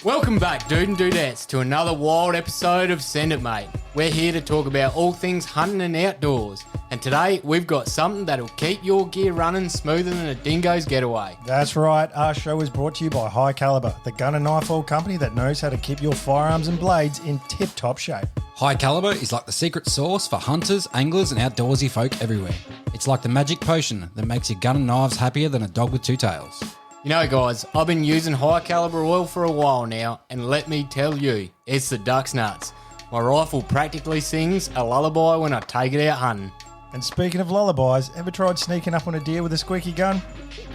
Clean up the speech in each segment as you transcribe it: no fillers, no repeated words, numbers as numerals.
Welcome back, dude and dudettes, to another wild episode of Send It Mate. We're here to talk about all things hunting and outdoors. And today, we've got something that'll keep your gear running smoother than a dingo's getaway. That's right. Our show is brought to you by High Caliber, the gun and knife oil company that knows how to keep your firearms and blades in tip-top shape. High Caliber is like the secret sauce for hunters, anglers, and outdoorsy folk everywhere. It's like the magic potion that makes your gun and knives happier than a dog with two tails. You know, guys, I've been using High Caliber oil for a while now, and let me tell you, it's the duck's nuts. My rifle practically sings a lullaby when I take it out hunting. And speaking of lullabies, ever tried sneaking up on a deer with a squeaky gun?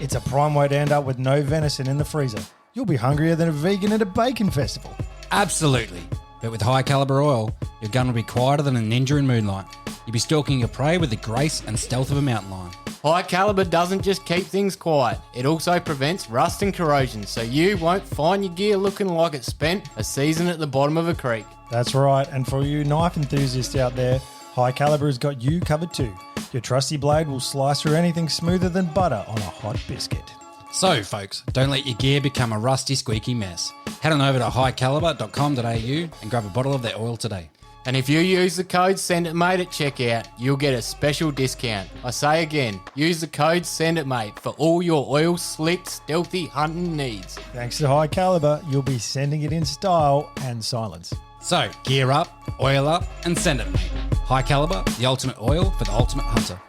It's a prime way to end up with no venison in the freezer. You'll be hungrier than a vegan at a bacon festival. Absolutely. But with High Caliber oil, your gun will be quieter than a ninja in moonlight. You'll be stalking your prey with the grace and stealth of a mountain lion. High Caliber doesn't just keep things quiet, it also prevents rust and corrosion, so you won't find your gear looking like it spent a season at the bottom of a creek. That's right, and for you knife enthusiasts out there, High Caliber has got you covered too. Your trusty blade will slice through anything smoother than butter on a hot biscuit. So, folks, don't let your gear become a rusty, squeaky mess. Head on over to highcaliber.com.au and grab a bottle of their oil today. And if you use the code SENDITMATE at checkout, you'll get a special discount. I say again, use the code SENDITMATE for all your oil slick, stealthy hunting needs. Thanks to High Caliber, you'll be sending it in style and silence. So, gear up, oil up, and send it, mate. High Caliber, the ultimate oil for the ultimate hunter.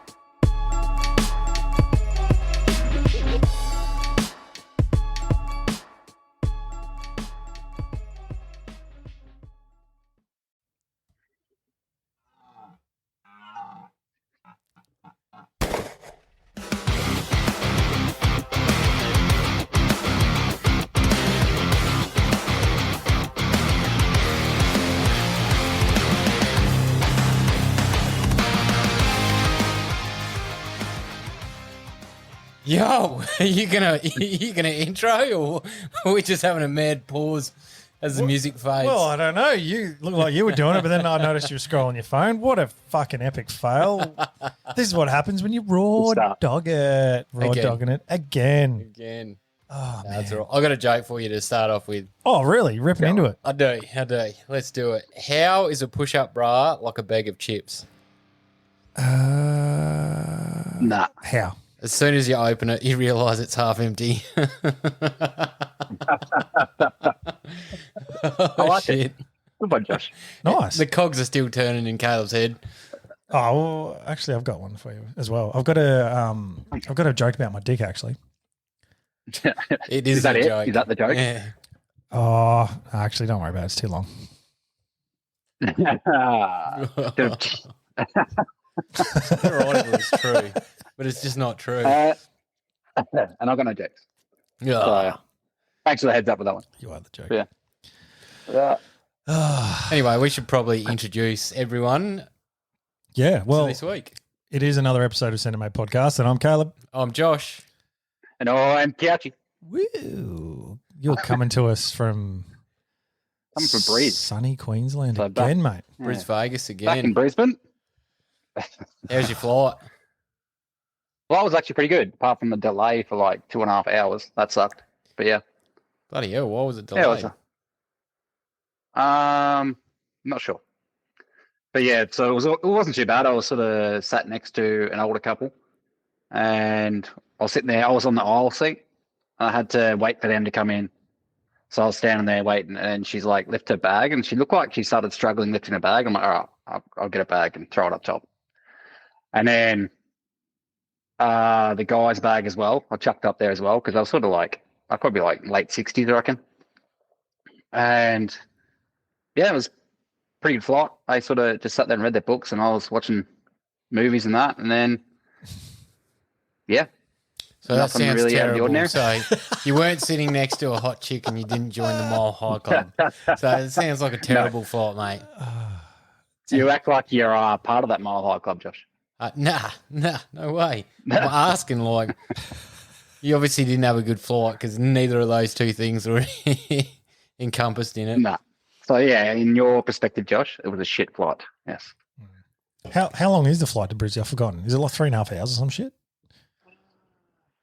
Yo, are you gonna intro, or are we just having a mad pause as the music fades? Well, I don't know. You look like you were doing it, but then I noticed you were scrolling your phone. What a fucking epic fail. This is what happens when you raw dog it. Raw dogging it again. Oh, man. That's all right. I got a joke for you to start off with. Oh, really? Ripping into it. I do. Let's do it. How is a push-up bra like a bag of chips? Nah. How? As soon as you open it, you realise it's half empty. I like shit. it. Good one, Josh. Nice. The cogs are still turning in Caleb's head. Oh, well, actually, I've got one for you as well. I've got a joke about my dick, actually. It is that a it? joke. Is that the joke? Yeah. Oh, actually, don't worry about it. It's too long. Theoretically, it's true, but it's just not true. And I got no jokes. Yeah. So, thanks for the heads up with that one. You are the joke. Yeah. Anyway, we should probably introduce everyone Yeah, well, to this week. it is another episode of Send It Mate Podcast, and I'm Caleb. I'm Josh. And I'm Couchy. Woo! You're coming to us from Breeze. sunny Queensland So again, mate. Bris Vegas Back in again. Brisbane. How's your flight? Well, that was actually pretty good, apart from the delay for like 2.5 hours. That sucked. But yeah. Bloody hell, why was it Yeah, delayed? it was, not sure. But yeah, so it wasn't too bad. I was sort of sat next to an older couple, and I was sitting there. I was on the aisle seat. I had to wait for them to come in. So I was standing there waiting, and she's like, lift her bag, and she looked like she started struggling lifting her bag. I'm like, all right, I'll get a bag and throw it up top. And then the guy's bag as well, I chucked up there as well, because I was sort of like, I'd probably like late 60s, I reckon. And yeah, it was a pretty good flight. They sort of just sat there and read their books, and I was watching movies and that. And then, yeah. So that Nothing sounds really out of the terrible. ordinary. So you weren't sitting next to a hot chick and you didn't join the Mile High Club. So it sounds like a terrible flight, mate. You act like you're part of that Mile High Club, Josh. Nah, no way. I'm asking, like, you obviously didn't have a good flight because neither of those two things were encompassed in it. Nah. So yeah, in your perspective, Josh, it was a shit flight. Yes. How long is the flight to Brisbane? I've forgotten. Is it like 3.5 hours or some shit?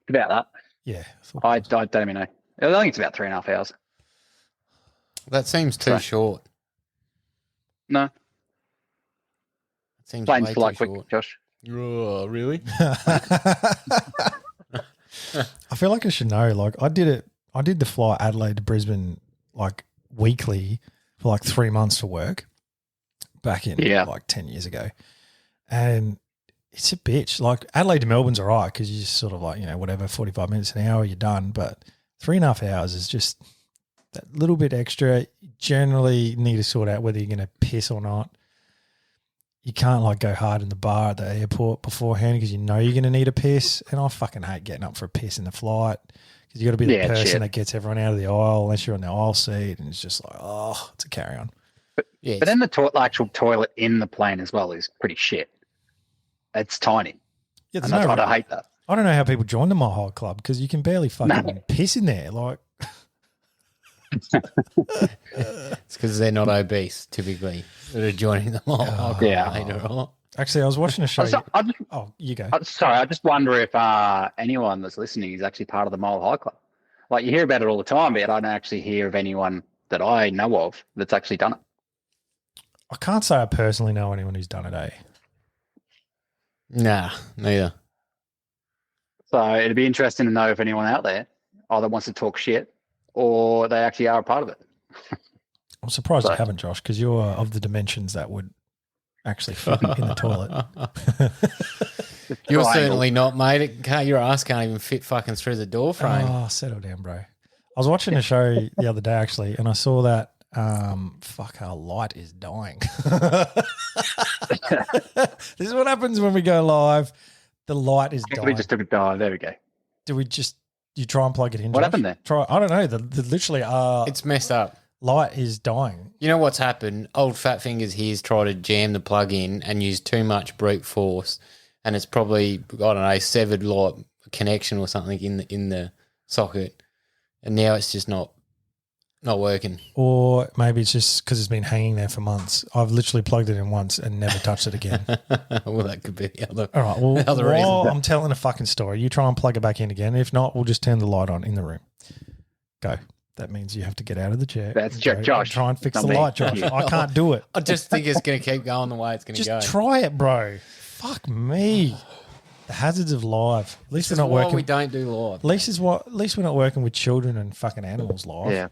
About that. Yeah. I don't even know. I think it's about 3.5 hours. That seems too short. No. It seems Planes way fly too quick, short. Josh. Oh, really? I feel like I should know. Like I did the flight Adelaide to Brisbane like weekly for like 3 months for work back in like 10 years ago. And it's a bitch. Like Adelaide to Melbourne's all right because you just sort of like, whatever, 45 minutes an hour, you're done. But 3.5 hours is just that little bit extra. You generally need to sort out whether you're going to piss or not. You can't like go hard in the bar at the airport beforehand because you're going to need a piss. And I fucking hate getting up for a piss in the flight because you got to be the person that gets everyone out of the aisle unless you're on the aisle seat, and it's just like, oh, it's a carry on. But then the actual toilet in the plane as well is pretty shit. It's tiny. Yeah, and I hate that. I don't know how people join the Mile High Club because you can barely fucking piss in there. Like, it's because they're not obese typically that are joining the Mile High Club later on. Actually, I was watching a show. You go. Sorry, I just wonder if anyone that's listening is actually part of the Mile High Club. Like you hear about it all the time, but I don't actually hear of anyone that I know of that's actually done it. I can't say I personally know anyone who's done it, eh? Nah, neither. So it'd be interesting to know if anyone out there either wants to talk shit or they actually are a part of it. I'm surprised you haven't, Josh, because you're of the dimensions that would actually fit in the toilet. You're certainly not, mate. Your ass can't even fit fucking through the door frame. Oh, settle down, bro. I was watching a show the other day, actually, and I saw that our light is dying. This is what happens when we go live. The light is dying. We just took a dive. There we go. You try and plug it in? What Josh? happened there? I don't know. The literally it's messed up. Light is dying. You know what's happened? Old Fat Fingers here's tried to jam the plug in and use too much brute force, and it's probably, I don't know, severed like connection or something in the socket, and now it's just not working. Or maybe it's just because it's been hanging there for months. I've literally plugged it in once and never touched it again. Well, that could be the other. All right. Well, the other reason. I'm telling a fucking story. You try and plug it back in again. If not, we'll just turn the light on in the room. Go. That means you have to get out of the chair. That's Josh. Try and fix the light, Josh. I can't do it. I just think it's going to keep going the way it's going to go. Just try it, bro. Fuck me. The hazards of live. At least they're not working. We don't do live. At least we're not working with children and fucking animals live. Yeah.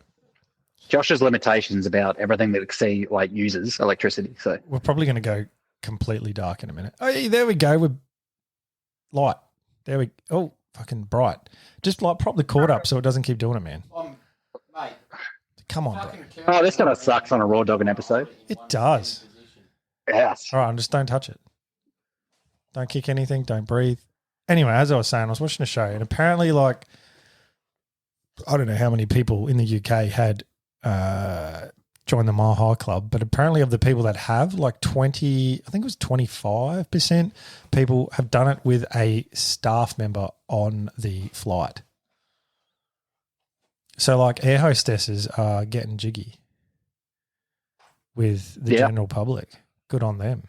Josh's limitations about everything that uses electricity. So we're probably going to go completely dark in a minute. Oh, yeah, there we go. We're light. There we. Oh, fucking bright. Just like prop the cord up so it doesn't keep doing it, man. Mate. Come on, bro. Oh, this kind of sucks on a Raw Dogging episode. It does. Yes. All right, just don't touch it. Don't kick anything. Don't breathe. Anyway, as I was saying, I was watching a show, and apparently, I don't know how many people in the UK had joined the Mile High Club, but apparently of the people that have, 20, I think it was 25% people have done it with a staff member on the flight. So, air hostesses are getting jiggy with the general public. Good on them.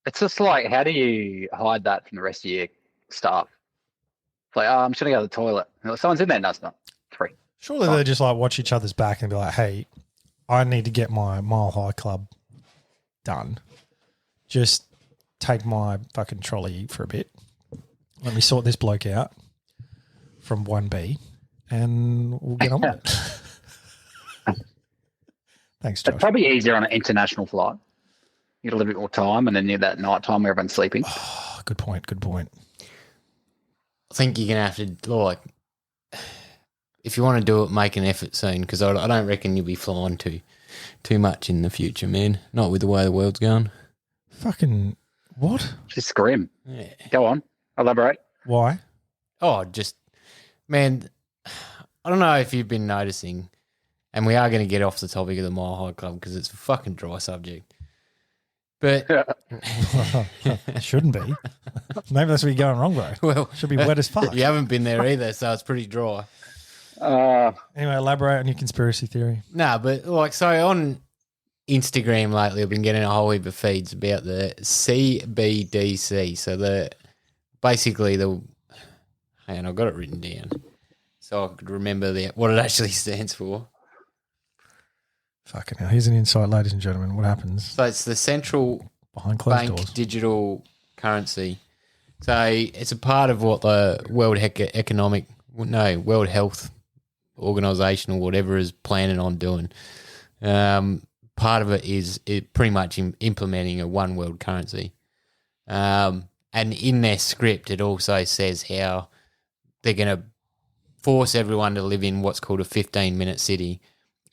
It's just how do you hide that from the rest of your staff? It's I'm just going to go to the toilet. Someone's in there. No, it's not. It's free. Surely they just watch each other's back and be like, hey, I need to get my Mile High Club done. Just take my fucking trolley for a bit. Let me sort this bloke out from 1B. And we'll get on with it. Thanks, Josh. It's probably easier on an international flight. You get a little bit more time, and then near that night time where everyone's sleeping. Oh, good point. Good point. I think you're going to have to, if you want to do it, make an effort soon, because I don't reckon you'll be flying too much in the future, man. Not with the way the world's going. Fucking what? Just grim. Yeah. Go on. Elaborate. Why? Oh, man, I don't know if you've been noticing, and we are going to get off the topic of the Mile High Club because it's a fucking dry subject. But it shouldn't be. Maybe that's where you're going wrong, bro. Well, should be wet as fuck. You haven't been there either, so it's pretty dry. Anyway, elaborate on your conspiracy theory. No, but so on Instagram lately, I've been getting a whole heap of feeds about the CBDC. So basically hang on, I've got it written down so I could remember what it actually stands for. Fucking hell. Here's an insight, ladies and gentlemen. What happens So it's the central behind closed bank doors? digital currency. So it's a part of what the World Health Organization or whatever is planning on doing. Part of it is pretty much implementing a one world currency. And in their script, it also says how they're going to force everyone to live in what's called a 15-minute city,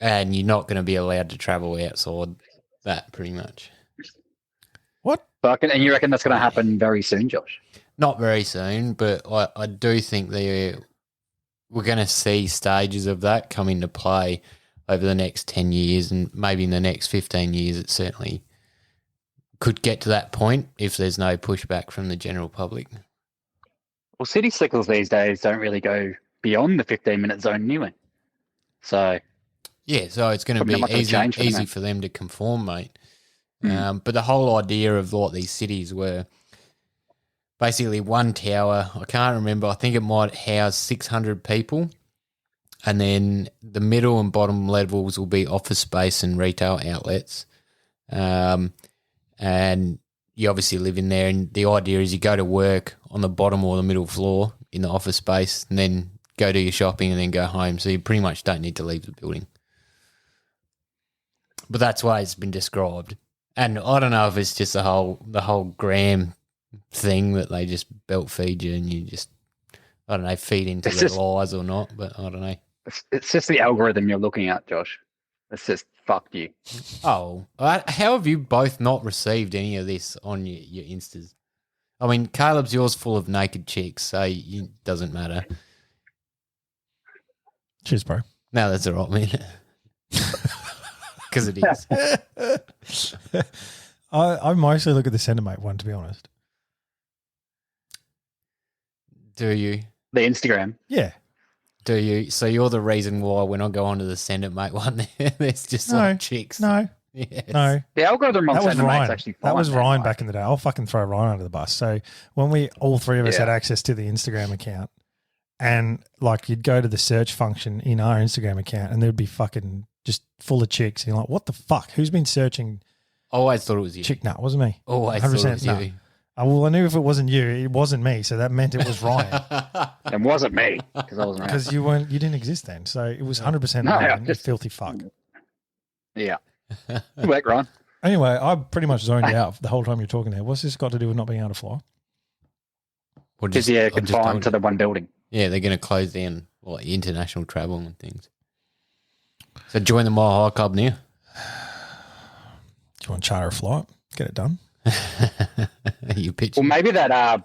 and you're not going to be allowed to travel outside that, pretty much. What? And you reckon that's going to happen very soon, Josh? Not very soon, but I do think we're going to see stages of that come into play over the next 10 years, and maybe in the next 15 years it certainly could get to that point if there's no pushback from the general public. Well, city slickers these days don't really go beyond the 15-minute zone anyway. So yeah, so it's going to probably not be much of a change for them, easy mate. for them to conform, mate. But the whole idea of what these cities were basically one tower. I can't remember. I think it might house 600 people. And then the middle and bottom levels will be office space and retail outlets. And you obviously live in there. And the idea is you go to work on the bottom or the middle floor in the office space and then go do your shopping and then go home. So you pretty much don't need to leave the building. But that's why it's been described. And I don't know if it's just the whole Graham thing that they just belt feed you and you just, I don't know, feed into their lies or not, but I don't know. It's just the algorithm you're looking at, Josh. It's just fuck you. Oh, how have you both not received any of this on your Instas? I mean, Caleb's yours full of naked chicks, so it doesn't matter. Cheers, bro. No, that's all right, man. Because it is. I mostly look at the Centermate one, to be honest. Do you? The Instagram. Yeah. Do you? So you're the reason why when I go onto the Send It Mate one, there's just like chicks. No. Yes. No. The algorithm on That was Send It Mate's Ryan. actually fine. That was man, Ryan like- back in the day. I'll fucking throw Ryan under the bus. So when we all three of us had Yeah. access to the Instagram account, and like you'd go to the search function in our Instagram account, and there'd be fucking just full of chicks, and you're like, what the fuck? Who's been searching I always thought it was you. chick? No, it wasn't me. Always thought it was no. you. Well, I knew if it wasn't you, it wasn't me. So that meant it was Ryan It wasn't me because I wasn't around. because you didn't exist then. So it was 100% No, Ryan, I you just- filthy fuck. Yeah. Good work, Ryan. Anyway, I pretty much zoned you out the whole time you're talking there. What's this got to do with not being able to fly? Or Because just- you're I just confined told to you. the one building. Yeah, they're going to close down like international travel and things. So join the Mile High Club now. Do you want to charter a flight? Get it done. You pitch. Well, maybe that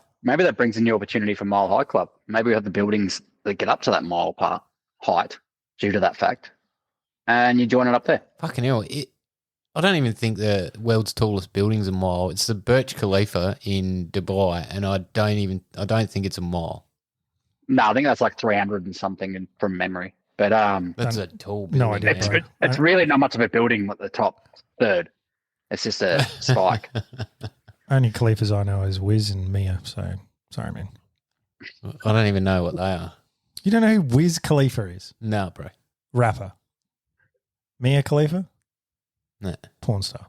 brings in the opportunity for Mile High Club. Maybe we have the buildings that get up to that mile height due to that fact, and you join it up there. Fucking hell. I don't even think the world's tallest building's a mile. It's the Burj Khalifa in Dubai, and I don't think it's a mile. No, I think that's like 300 and something from memory. But That's a tall building. No idea, man. bro. it's really not much of a building at the top third. It's just a spike. Only Khalifas I know is Wiz and Mia. So sorry, man. I don't even know what they are. You don't know who Wiz Khalifa is? No, bro. Rapper. Mia Khalifa? No. Porn star.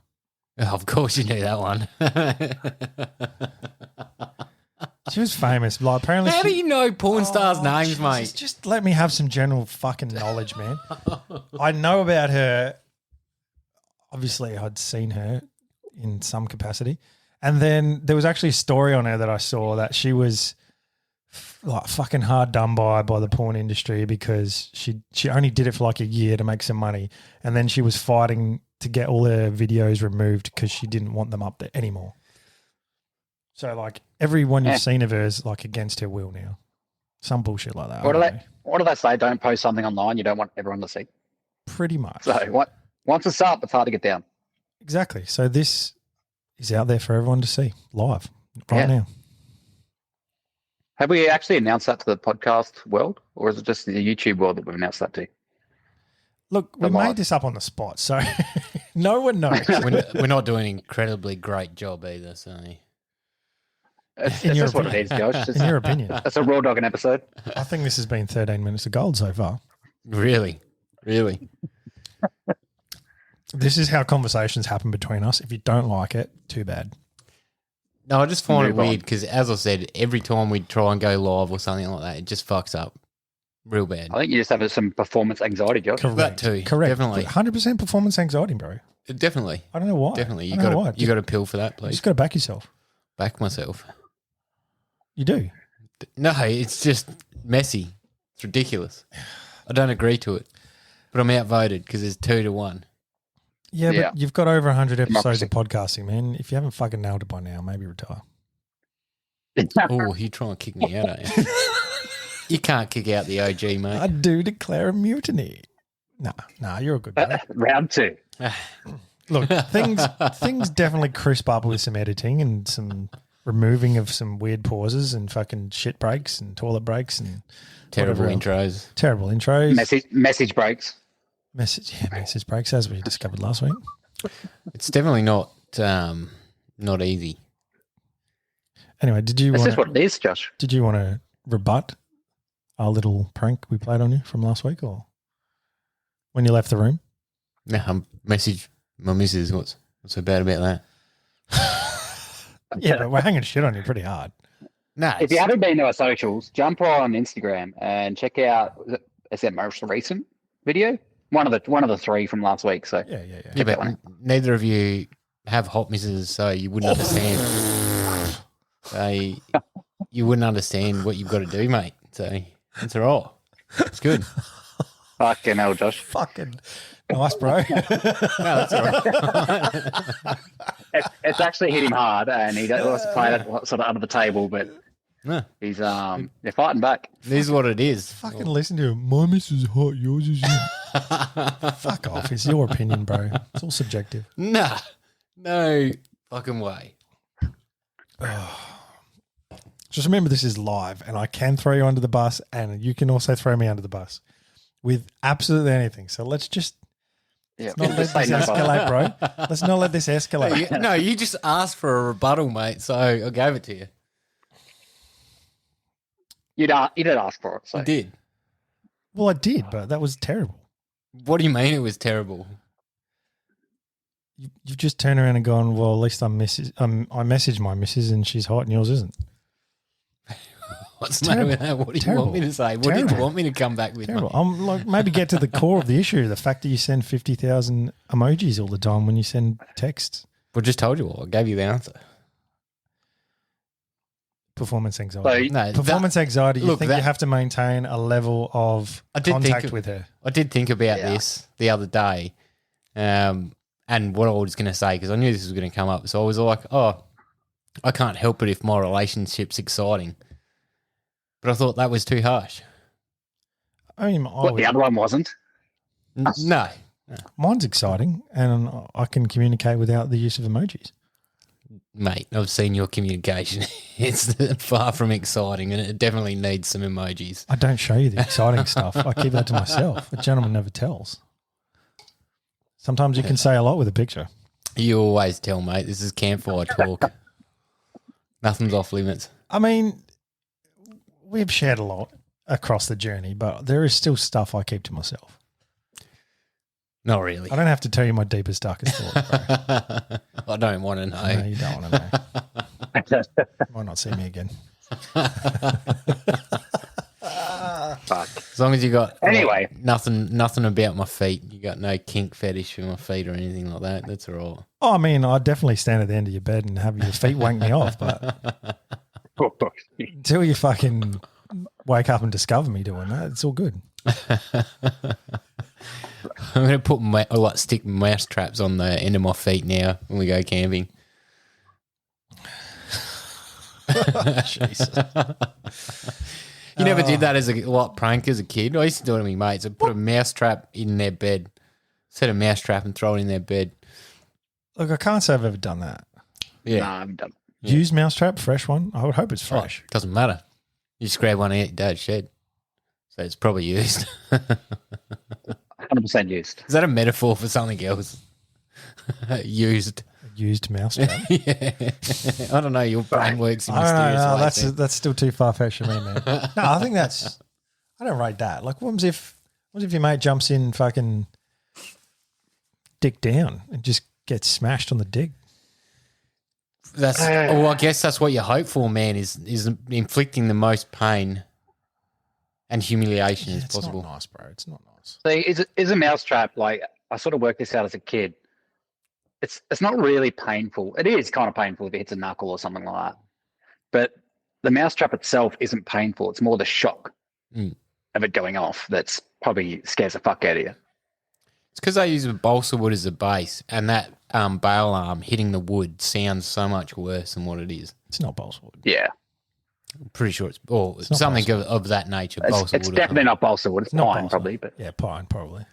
Oh, of course you knew that one. She was famous. Like apparently, How do you know porn stars' names, Jesus, mate? Just let me have some general fucking knowledge, man. I know about her. Obviously, I'd seen her in some capacity, and then there was actually a story on her that I saw that she was like fucking hard done by the porn industry because she only did it for like a year to make some money, and then she was fighting to get all her videos removed because she didn't want them up there anymore. So like everyone you've seen of her is like against her will now. Some bullshit like that. What I do don't they? know. What do they say? Don't post something online you don't want everyone to see. Pretty much. So what? Once it's up, it's hard to get down. Exactly. So this is out there for everyone to see live right Yeah. now. Have we actually announced that to the podcast world, or is it just the YouTube world that we've announced that to? Look, we Come on. made this up on the spot, so no one knows. We're not doing an incredibly great job either, so. It's In your just what it opinion. is, Josh. In your opinion. That's a raw dogging episode. I think this has been 13 minutes of gold so far. Really? This is how conversations happen between us. If you don't like it, too bad. No, I just find it Move on. weird because, as I said, every time we try and go live or something like that, it just fucks up real bad. I think you just have some performance anxiety, Josh. Correct. That too. Correct. Definitely. 100% performance anxiety, bro. Definitely. I don't know why. Definitely. I don't know why. You got a pill for that, You please. just got to back yourself. Back myself. You do. No, it's just messy. It's ridiculous. I don't agree to it, but I'm outvoted because there's 2-1. Yeah, Yeah. but you've got over 100 episodes Democracy. of podcasting, man. If you haven't fucking nailed it by now, maybe retire. Oh, you try and kick me out, aren't you? You can't kick out the OG, I mate. do declare a mutiny. Nah, you're a good guy. Round 2. Look, things definitely crisp up with some editing and some removing of some weird pauses and fucking shit breaks and toilet breaks and Terrible whatever else. intros. Terrible intros. Message breaks. Message breaks, as we discovered last week. It's definitely not easy. Anyway, That's just what it is, Josh. did you want to rebut our little prank we played on you from last week, or when you left the room? No, message my missus. What's so bad about that? Yeah, but we're hanging shit on you pretty hard. No, If you haven't been to our socials, jump on Instagram and check out. Is that most recent video? One of the 3 from last week. So Yeah. yeah, that but one. neither of you have hot misses, so you wouldn't understand. So you wouldn't understand what you've got to do, mate. So it's all right. It's good. fucking hell, Josh. Fucking nice, bro. No, that's all right. It's actually hit him hard, and he wants to play it sort of under the table, but No, he's they're fighting back. this is what it is. Fucking listen to him. My miss is hot. Yours is Fuck off. It's your opinion, bro. It's all subjective. Nah, no fucking way. Just remember, this is live, and I can throw you under the bus, and you can also throw me under the bus with absolutely anything. So let's just Yeah, not let just this say no, escalate, bro. Let's not let this escalate. No, you just asked for a rebuttal, mate, so I gave it to you. You did ask for it, so I did. Well, I did, but that was terrible. What do you mean it was terrible? You've just turned around and gone, well, at least I messaged my missus and she's hot and yours isn't. What's the matter with that? What do you want me to say? What did you want me to come back with, Terrible. mate? I'm like, maybe get to the core of the issue, the fact that you send 50,000 emojis all the time when you send texts. Well, just told you all. I gave you the answer. Performance anxiety. So- No, Performance anxiety, you look, think that- you have to maintain a level of I did think contact of- with her. I did think about Yeah. this the other day, and what I was going to say, because I knew this was going to come up. So I was like, oh, I can't help it if my relationship's exciting. But I thought that was too harsh. I mean, What, the other one wasn't. No. mine's exciting and I can communicate without the use of emojis. Mate, I've seen your communication. It's far from exciting, and it definitely needs some emojis. I don't show you the exciting stuff. I keep that to myself. A gentleman never tells. Sometimes you can say a lot with a picture. You always tell, mate. This is campfire talk. Nothing's off limits. I mean, we've shared a lot across the journey, but there is still stuff I keep to myself. Not really. I don't have to tell you my deepest, darkest thoughts, bro. I don't want to know. No, you don't want to know. Might not see me again. Fuck. As long as you got Anyway. nothing about my feet. You got no kink fetish for my feet or anything like that. That's all right. Oh, I mean, I'd definitely stand at the end of your bed and have your feet wank me off, but until you fucking wake up and discover me doing that, it's all good. I'm going to stick mouse traps on the end of my feet now when we go camping. Jesus. You never did that as a prank as a kid? I used to do it to my mates. I'd put a mouse trap in their bed. Set a mouse trap and throw it in their bed. Look, I can't say I've ever done that. Yeah. Nah, I'm done. Yeah. Used mousetrap, fresh one? I would hope it's Oh, fresh. doesn't matter. You just grab one out your dad's shed. So it's probably used. 100% used. Is that a metaphor for something else? Used. Used mousetrap. Yeah. I don't know. Your brain works in I don't mysterious know. No, ways. that's still too far fetched for me, man. No, I think that's. I don't rate that. Like, what if your mate jumps in fucking dick down and just get smashed on the dick. I guess that's what you hope for, man, is inflicting the most pain and humiliation as possible. It's not nice, bro. It's not nice. So is a mousetrap, like, I sort of worked this out as a kid. It's not really painful. It is kind of painful if it hits a knuckle or something like that. But the mousetrap itself isn't painful. It's more the shock of it going off that's probably scares the fuck out of you. It's because they use a balsa wood as a base, and that bail arm hitting the wood sounds so much worse than what it is. It's not balsa wood. Yeah. I'm pretty sure it's something of that nature. Balsa It's wood definitely not balsa wood. It's Not pine, balsa. probably. But Yeah, pine, probably.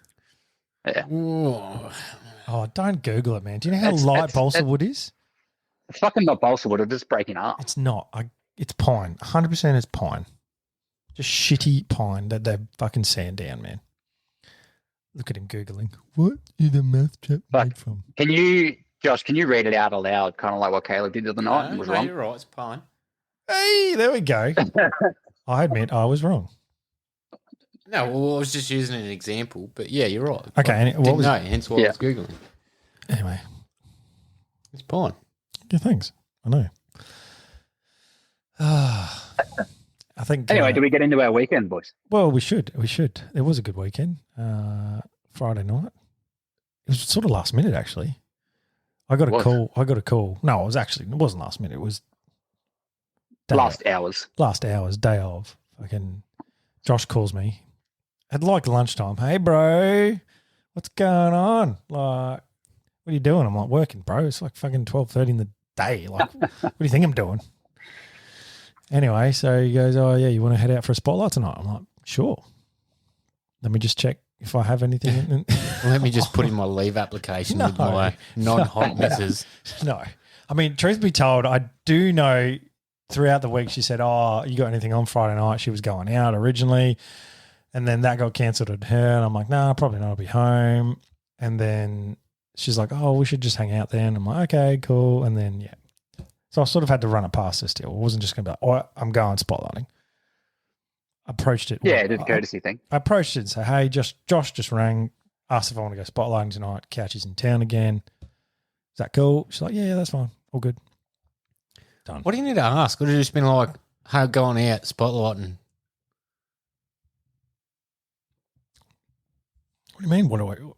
yeah. Oh, don't Google it, man. Do you know how light balsa wood is? It's fucking not balsa wood. It's just breaking up. It's not. It's pine. 100% it's pine. Just shitty pine that they fucking sand down, man. Look at him Googling. What is a mousetrap made from? Josh, can you read it out aloud, kind of like what Caleb did the other night? No, Was wrong. you're right. It's pine. Hey, there we go. I admit I was wrong. No, well, I was just using an example, but yeah, you're right. Okay, I and what didn't was- know, hence why I was Googling. Anyway. It's pine. Yeah, thanks. I know. I think. Anyway, do we get into our weekend, boys? Well, we should. We should. It was a good weekend. Friday night. It was sort of last minute, actually. I got a call. No, it wasn't last minute. It was Last hours. Last hours, day of. Fucking Josh calls me at like lunchtime. Hey, bro, what's going on? Like, what are you doing? I'm like, working, bro. It's like fucking 12:30 in the day. Like, what do you think I'm doing? Anyway, so he goes, oh, yeah, you want to head out for a spotlight tonight? I'm like, sure. Let me just check if I have anything. Let me just put in my leave application with my non-hot misses. No. I mean, truth be told, I do know throughout the week she said, oh, you got anything on Friday night? She was going out originally, and then that got cancelled at her, and I'm like, nah, probably not. I'll be home. And then she's like, oh, we should just hang out then. I'm like, okay, cool. And then, yeah. So I sort of had to run it past her still. It wasn't just going to be like, oh, I'm going spotlighting. Approached it. Yeah, it did a courtesy thing. I approached it and said, hey, Josh just rang, asked if I want to go spotlighting tonight. Couch is in town again. Is that cool? She's like, yeah, that's fine. All good. Done. What do you need to ask? Could have just been like, hey, going out, spotlighting. What do you mean? I'm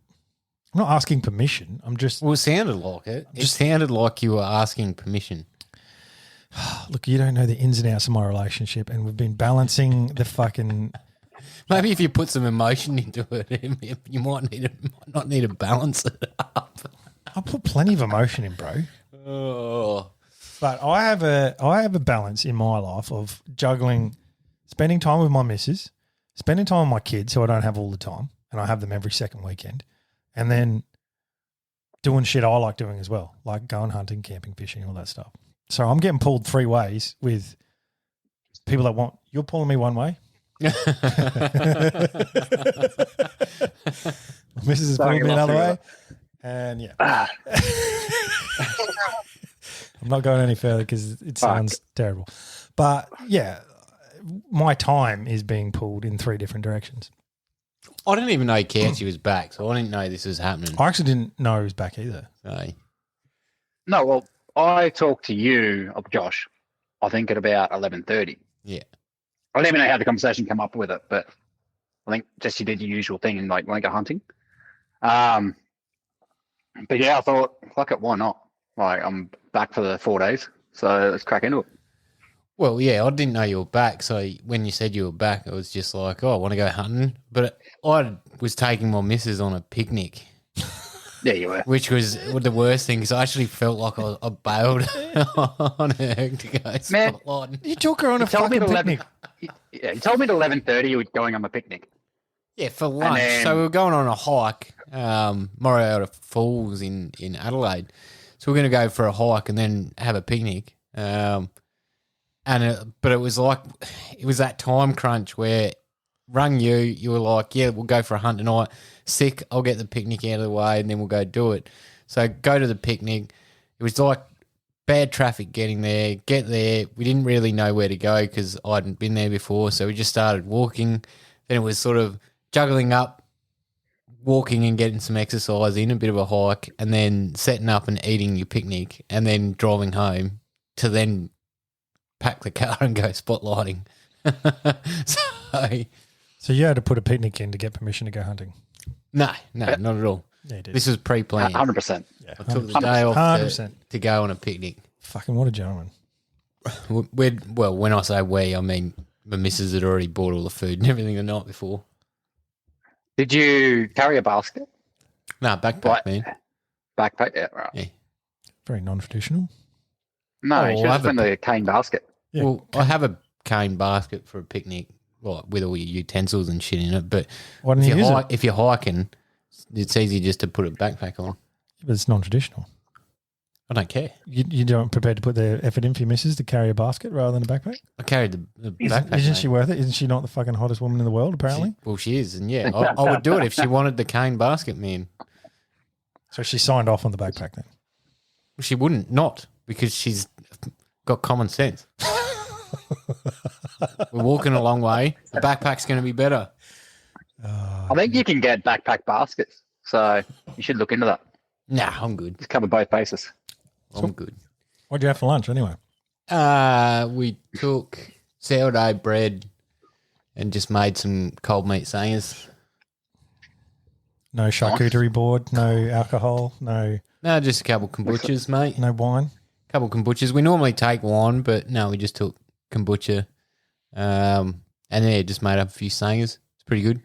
not asking permission. I'm just. Well, it sounded like it. It sounded like you were asking permission. Look, you don't know the ins and outs of my relationship, and we've been balancing the fucking. Maybe if you put some emotion into it, you might not need to balance it up. I put plenty of emotion in, bro. Oh. But I have a balance in my life of juggling, spending time with my missus, spending time with my kids, who I don't have all the time, and I have them every second weekend, and then doing shit I like doing as well, like going hunting, camping, fishing, all that stuff. So I'm getting pulled three ways with people that want. You're pulling me one way. Mrs. is pulling me another way, and yeah. I'm not going any further because it sounds terrible. But yeah, my time is being pulled in three different directions. I didn't even know Canty was back, so I didn't know this was happening. I actually didn't know he was back either. No, well, I talked to you, Josh, I think at about 11:30. Yeah. I don't even know how the conversation came up with it, but I think just you did your usual thing and like want to go hunting. But yeah, I thought, fuck it, why not? Like, I'm back for the 4 days, so let's crack into it. Well, yeah, I didn't know you were back, so when you said you were back, it was just like, oh, I want to go hunting. But I was taking my missus on a picnic. Yeah, you were. Which was the worst thing, because I actually felt like I bailed on her to go spotlighting. You took her on a fucking picnic. Yeah, you told me at 11:30 you were going on a picnic. Yeah, for lunch. So we were going on a hike, Moriota Falls in Adelaide. So we're going to go for a hike and then have a picnic. But it was like, it was that time crunch where rung you were like, yeah, we'll go for a hunt tonight. Sick, I'll get the picnic out of the way and then we'll go do it. So go to the picnic. It was like bad traffic getting there. Get there. We didn't really know where to go because I hadn't been there before. So we just started walking. Then it was sort of juggling up walking and getting some exercise in, a bit of a hike, and then setting up and eating your picnic, and then driving home to then pack the car and go spotlighting. So you had to put a picnic in to get permission to go hunting? No, not at all. Yeah, you did. This was pre-planned. 100%. Yeah, I took the day off 100%. to go on a picnic. Fucking what a gentleman. Well, when I say we, I mean my missus had already bought all the food and everything the night before. Did you carry a basket? No, backpack, Right. man. Backpack? Yeah, right. Yeah. Very non-traditional. No, Oh, you should I have have been the cane basket. Yeah. Well, I have a cane basket for a picnic, like with all your utensils and shit in it. But Why didn't you use it? if you're hiking, it's easy just to put a backpack on. But it's non-traditional. I don't care. You don't prepared to put the effort in for your missus to carry a basket rather than a backpack? I carried the backpack. Isn't mate. she worth it? Isn't she not the fucking hottest woman in the world, apparently? She is, and yeah, I would do it if she wanted the cane basket, man. So she signed off on the backpack then? Well, she wouldn't, not because she's got common sense. We're walking a long way. The backpack's going to be better. I think you can get backpack baskets, so you should look into that. Nah, I'm good. Just cover both bases. I'm good. What'd you have for lunch anyway? We took sourdough bread and just made some cold meat sangers. No charcuterie board, no alcohol, no Just a couple kombuchas, mate. no wine. Couple kombuchas. We normally take wine, but no, we just took kombucha. And yeah, just made up a few sangers. It's pretty good.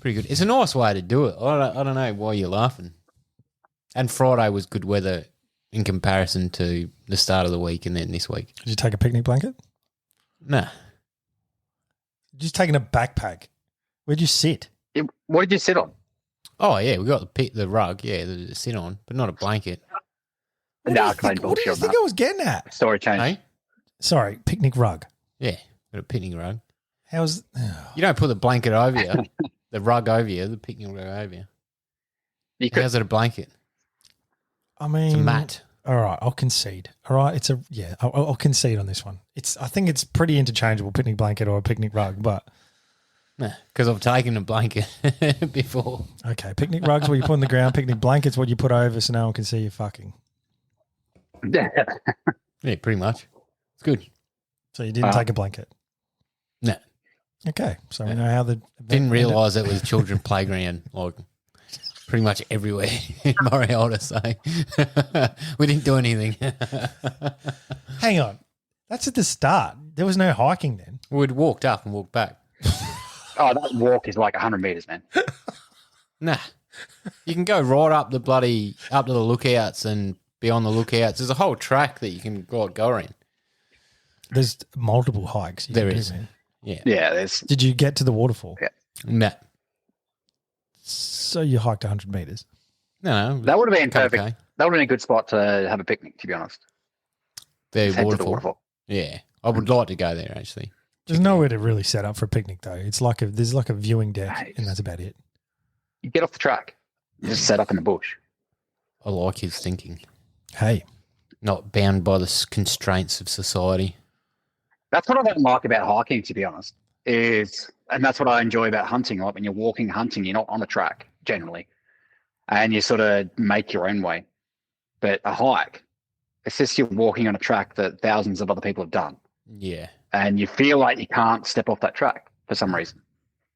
Pretty good. It's a nice way to do it. I don't know why you're laughing. And Friday was good weather in comparison to the start of the week and then this week. Did you take a picnic blanket? Nah. Just taking a backpack. Where'd you sit? What did you sit on? Oh, yeah, we got the rug, yeah, to sit on, but not a blanket. What do you think I was getting at? Story change. Hey? Sorry, picnic rug. Yeah, got a picnic rug. How's You don't put the blanket over you, the rug over you, the picnic rug over you. You could, How's it a blanket? I mean, It's a mat. All right, I'll concede. All right, I'll concede on this one. I think it's pretty interchangeable, picnic blanket or a picnic rug, but Nah, because I've taken a blanket before. okay, picnic rugs what you put on the ground, picnic blankets what you put over so no one can see you fucking. Yeah, pretty much. It's good. So you didn't take a blanket. No. Okay, so we know how the Didn't realise it was children's playground, like pretty much everywhere in Morialda, so we didn't do anything. Hang on, that's at the start. There was no hiking then. We'd walked up and walked back. oh, that walk is like 100 meters, man. Nah. You can go right up to the lookouts and beyond the lookouts. There's a whole track that you can go in. There's multiple hikes. There can do, is. man. Yeah. Yeah, there's. Did you get to the waterfall? Yeah. Nah. So you hiked 100 meters. No. That would have been Couple perfect. K. That would have been a good spot to have a picnic, to be honest. The Just head to waterfall. the waterfall. Yeah. I would like to go there, actually. There's nowhere to really set up for a picnic though. There's like a viewing deck and that's about it. You get off the track. You just set up in the bush. I like his thinking. Hey, Not bound by the constraints of society. That's what I don't like about hiking, to be honest, and that's what I enjoy about hunting. Like when you're walking hunting, you're not on a track generally, and you sort of make your own way. But a hike, it's just you're walking on a track that thousands of other people have done, Yeah. and you feel like you can't step off that track for some reason.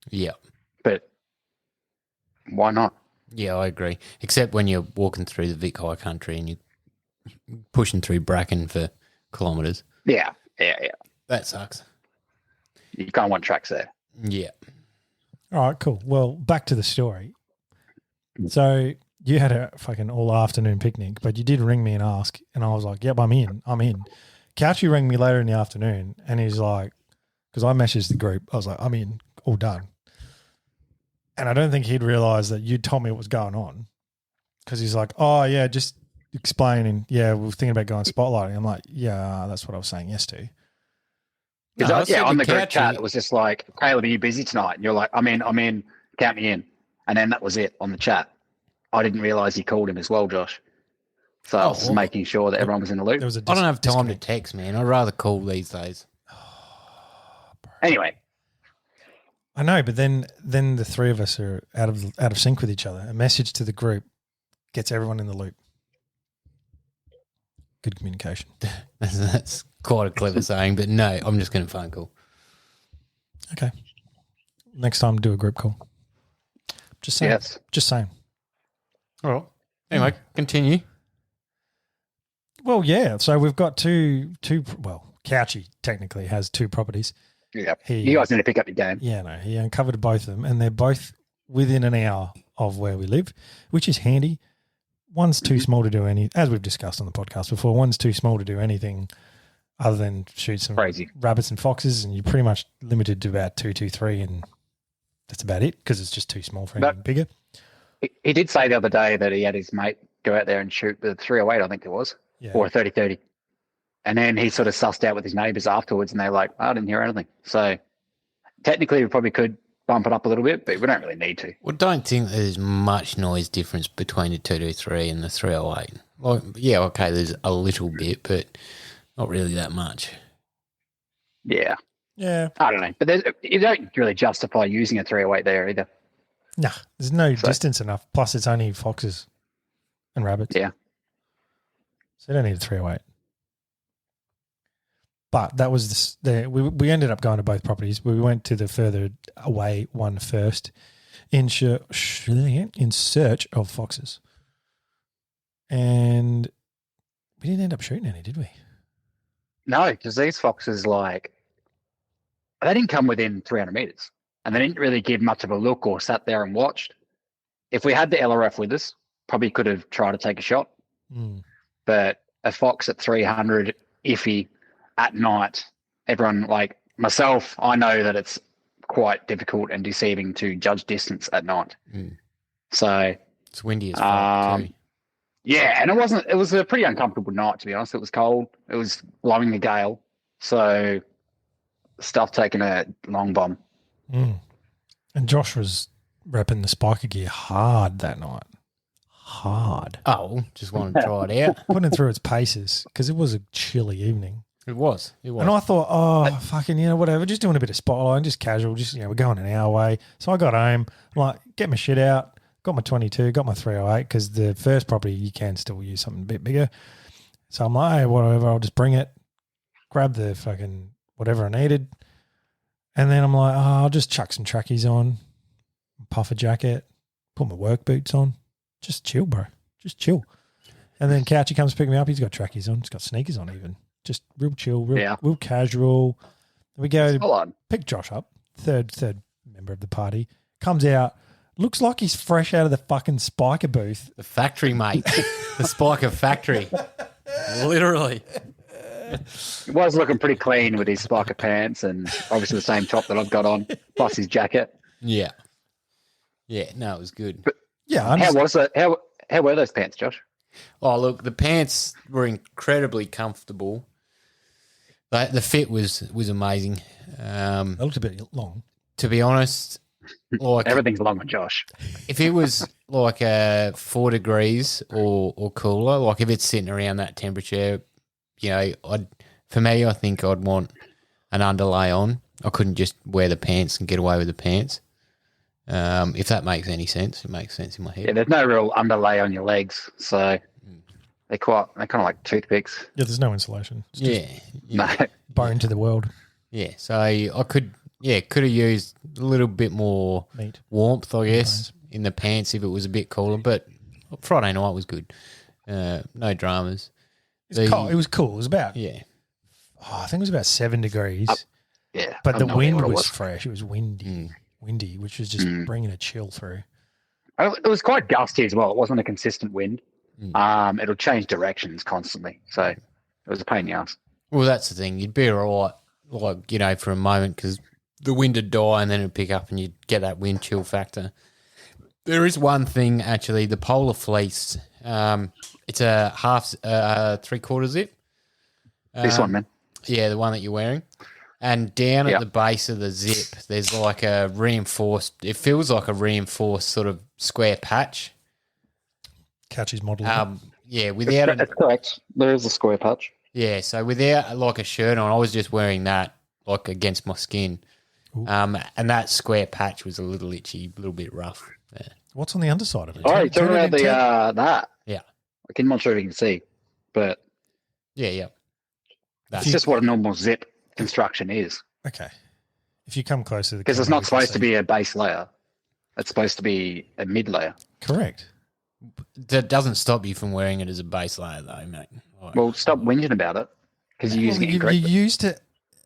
Yeah. But why not? Yeah, I agree. Except when you're walking through the Vic High Country and you're pushing through Bracken for kilometres. Yeah. That sucks. You can't want tracks there. Yeah. all right, cool. Well, back to the story. So you had a fucking all afternoon picnic, but you did ring me and ask, and I was like, "Yep, I'm in. Couchy rang me later in the afternoon, and he's like, because I messaged the group, I was like, "I'm in, all done." And I don't think he'd realised that you'd told me what was going on, because he's like, "Oh yeah, just explaining. Yeah, we were thinking about going spotlighting." I'm like, "Yeah, that's what I was saying yes to." Because No, I said on to the group Couchy- chat, it was just like, "Caleb, are you busy tonight?" And you're like, I'm in, count me in. And then that was it on the chat. I didn't realise you called him as well, Josh. So I was just well, making sure that everyone was in the loop. There was a I don't have time to disconnect. text, man. I'd rather call these days. Anyway, I know, but then the three of us are out of sync with each other. A message to the group gets everyone in the loop. Good communication. That's quite a clever saying, but no, I'm just going to phone call. Okay. Next time, do a group call. Just saying. Yes. Just saying. All right. Anyway, continue. Well, yeah. So we've got two. Well, Couchy technically has two properties. Yeah. You guys need to pick up your game. Yeah, no. He uncovered both of them, and they're both within an hour of where we live, which is handy. One's too small to do as we've discussed on the podcast before. One's too small to do anything other than shoot some rabbits and foxes, and you're pretty much limited to about 223, and that's about it because it's just too small for anything bigger. He did say the other day that he had his mate go out there and shoot the 308, I think it was, or a 30-30. And then he sort of sussed out with his neighbours afterwards, and they're like, I didn't hear anything. So technically we probably could bump it up a little bit, but we don't really need to. Well, don't think there's much noise difference between the 223 and the 308. Well, yeah, okay, there's a little bit, but not really that much. Yeah. Yeah. I don't know. But you don't really justify using a 308 there either. Nah, there's no distance enough. Plus, it's only foxes and rabbits. Yeah. So you don't need a 308. But that was we ended up going to both properties. We went to the further away one first in search of foxes. And we didn't end up shooting any, did we? No, because these foxes, they didn't come within 300 metres. And they didn't really give much of a look or sat there and watched. If we had the LRF with us, probably could have tried to take a shot. Mm. But a fox at 300, iffy, at night, everyone, like myself, I know that it's quite difficult and deceiving to judge distance at night. Mm. So it's windy as fuck too. Yeah, and it was a pretty uncomfortable night, to be honest. It was cold. It was blowing a gale. So stuff taking a long bomb. Mm. And Josh was repping the spiker gear hard that night. Hard. Oh, just wanted to try it out. Putting it through its paces because it was a chilly evening. It was. And I thought, fucking, whatever, just doing a bit of spotlight, just casual, we're going an hour away. So I got home, get my shit out, got my 22, got my 308 because the first property you can still use something a bit bigger. So I'm like, hey, whatever, I'll just bring it, grab the fucking whatever I needed. And then I'm like, I'll just chuck some trackies on, puffer jacket, put my work boots on. Just chill, bro. Just chill. And then Couchy comes to pick me up. He's got trackies on. He's got sneakers on even. Just real chill, real casual. We go pick Josh up, third member of the party. Comes out, looks like he's fresh out of the fucking Spiker booth. The factory, mate. The Spiker factory. Literally. He was looking pretty clean with his Spiker pants and obviously the same top that I've got on, plus his jacket. Yeah. Yeah, no, it was good. But yeah. How were those pants, Josh? Oh, look, the pants were incredibly comfortable. The fit was amazing. They looked a bit long. To be honest, everything's long with Josh. If it was 4 degrees or cooler, if it's sitting around that temperature, I think I'd want an underlay on. I couldn't just wear the pants and get away with the pants. If that makes any sense, it makes sense in my head. Yeah, there's no real underlay on your legs, so they're kind of like toothpicks. Yeah, there's no insulation. It's no bone to the world. Yeah, so I could have used a little bit more warmth, I guess, in the pants if it was a bit cooler. But Friday night was good. No dramas. It was cool. It was about I think it was about 7 degrees. But the wind was fresh. It was windy. Windy, which was just bringing a chill through. It was quite gusty as well. It wasn't a consistent wind. It'll change directions constantly. So it was a pain in the ass. Well, that's the thing. You'd be all right, for a moment because the wind would die and then it'd pick up and you'd get that wind chill factor. There is one thing, actually, the polar fleece. It's a half, 3/4 zip. This one, man. Yeah, the one that you're wearing. And down at the base of the zip, there's a reinforced, it feels like a reinforced sort of square patch. Couchy's model. Without that's correct. There is a square patch. Yeah, so without a shirt on, I was just wearing that against my skin. And that square patch was a little itchy, a little bit rough. Yeah. What's on the underside of it? Oh, you're talking about that? Yeah. I'm not sure if you can see, but Yeah. it's just what a normal zip construction is. Okay. If you come closer to the because it's not supposed to be a base layer. It's supposed to be a mid layer. Correct. That doesn't stop you from wearing it as a base layer, though, mate. Well, stop whinging about it because you're using it incorrectly. You used it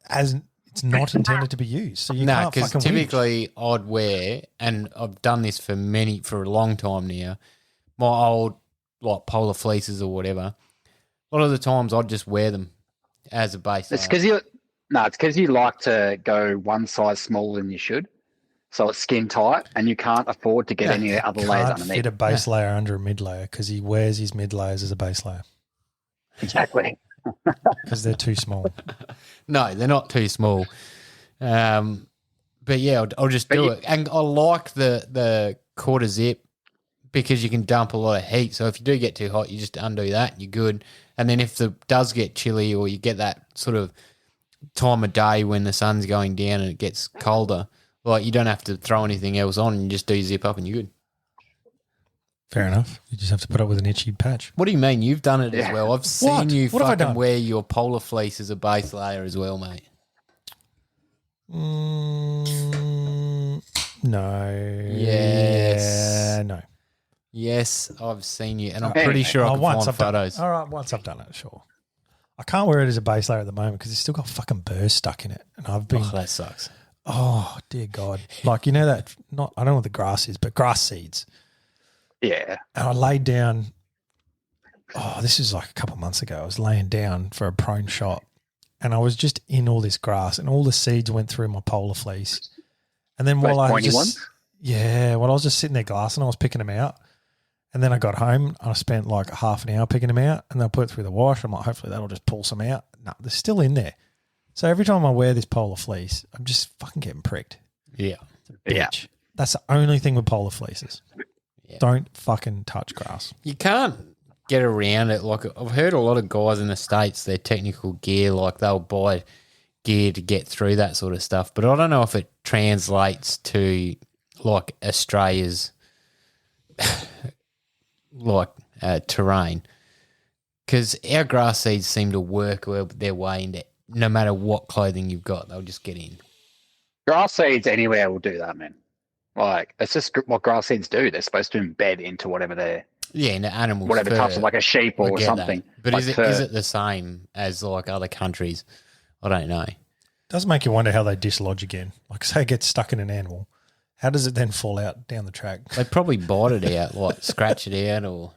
as it's not intended to be used, so you can't because fucking typically I'd wear, and I've done this for a long time now, my old like polar fleeces or whatever. A lot of the times I'd just wear them as a base layer. It's because you like to go one size smaller than you should. So it's skin tight, and you can't afford to get any other layers underneath. Can't fit a base layer under a mid layer because he wears his mid layers as a base layer. Exactly. Because they're too small. No, they're not too small. But yeah, I'll just do it. And I like the quarter zip because you can dump a lot of heat. So if you do get too hot, you just undo that and you're good. And then if it does get chilly or you get that sort of time of day when the sun's going down and it gets colder, like you don't have to throw anything else on and you just do zip up and you're good. Fair enough. You just have to put up with an itchy patch. What do you mean? You've done it as well. I've seen you What have I fucking done? wear your polar fleece as a base layer as well, mate. No. Yes. Yeah, no. Yes, I've seen you, and I'm pretty sure I can find photos. All right, once I've done it, sure. I can't wear it as a base layer at the moment because it's still got fucking burrs stuck in it, and I've been. Oh, that sucks. Oh dear God! Like you know that I don't know what the grass is, but grass seeds. Yeah. And I laid down. Oh, this is like a couple of months ago. I was laying down for a prone shot, and I was just in all this grass, and all the seeds went through my polar fleece. And then while I was just sitting there glassing, I was picking them out. And then I got home and I spent like half an hour picking them out, and then I put it through the wash. I'm like, hopefully that'll just pull some out. No, they're still in there. So every time I wear this polar fleece, I'm just fucking getting pricked. Yeah. Bitch. That's the only thing with polar fleeces. Yeah. Don't fucking touch grass. You can't get around it. Like I've heard a lot of guys in the States, their technical gear, like they'll buy gear to get through that sort of stuff. But I don't know if it translates to like Australia's terrain, because our grass seeds seem to work their way into no matter what clothing you've got, they'll just get in. Grass seeds anywhere will do that, man. Like it's just what grass seeds do. They're supposed to embed into whatever they're into animals, whatever types of like a sheep or something. That. But like is it the same as like other countries? I don't know. It does make you wonder how they dislodge again. Like say it gets stuck in an animal. How does it then fall out down the track? They probably bite it out, like scratch it out, or.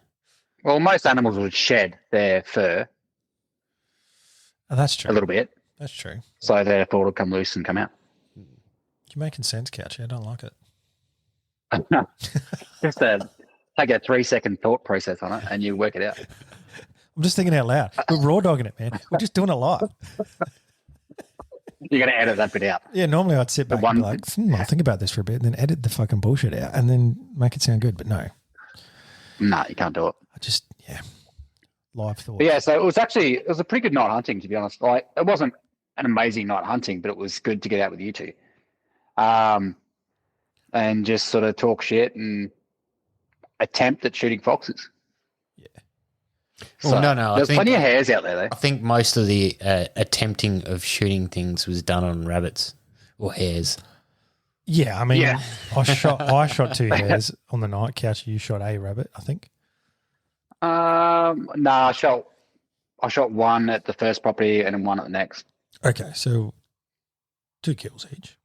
Well, most animals would shed their fur. Oh, that's true. A little bit. That's true. So therefore, it'll come loose and come out. You're making sense, Couchy. I don't like it. Just take a 3-second thought process on it, and you work it out. I'm just thinking out loud. We're raw dogging it, man. We're just doing it live. You're going to edit that bit out. Yeah, normally I'd sit back and be like, I'll think about this for a bit, and then edit the fucking bullshit out, and then make it sound good. But no. No, you can't do it. Live thought. But yeah, so it was a pretty good night hunting, to be honest. Like it wasn't an amazing night hunting, but it was good to get out with you two. And just sort of talk shit and attempt at shooting foxes. Yeah. Well, no. There's plenty of hares out there, though. I think most of the attempting of shooting things was done on rabbits or hares. Yeah, I mean, I shot 2 hares on the night. Couch, you shot a rabbit, I think. No, I shot one at the first property and then one at the next. Okay, so 2 kills each.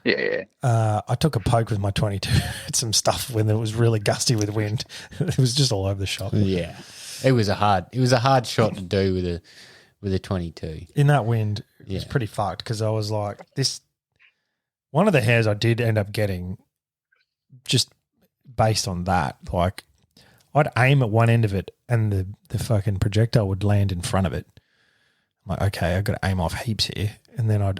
Yeah. I took a poke with my 22 at some stuff when it was really gusty with wind. It was just all over the shop. Yeah, it was a hard shot to do with a 22 in that wind. It was pretty fucked because I was like this. One of the hares I did end up getting, just based on that, like I'd aim at one end of it and the fucking projectile would land in front of it. I'm like, okay, I've got to aim off heaps here. And then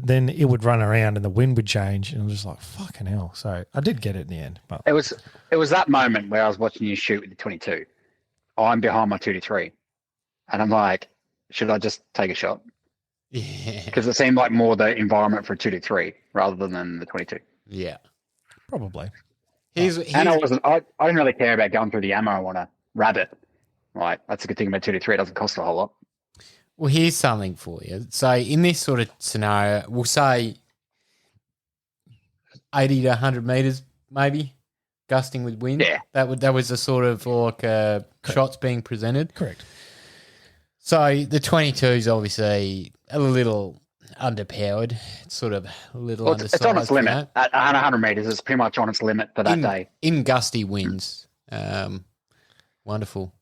then it would run around and the wind would change and I was just like, fucking hell. So I did get it in the end. But it was that moment where I was watching you shoot with the 22. I'm behind my 2-3. And I'm like, should I just take a shot? Yeah. Because it seemed like more the environment for a 223 rather than the 22. Yeah. Probably. Here's And I didn't really care about going through the ammo on a rabbit. Right, that's a good thing about 223. It doesn't cost a whole lot. Well, here's something for you. So in this sort of scenario, we'll say 80 to 100 meters, maybe, gusting with wind. Yeah. That was a sort of like shots being presented. Correct. So the 22 is obviously a little underpowered. It's sort of a little undersized. It's on its for limit. that. At 100 meters, it's pretty much on its limit for that day. In gusty winds. Wonderful.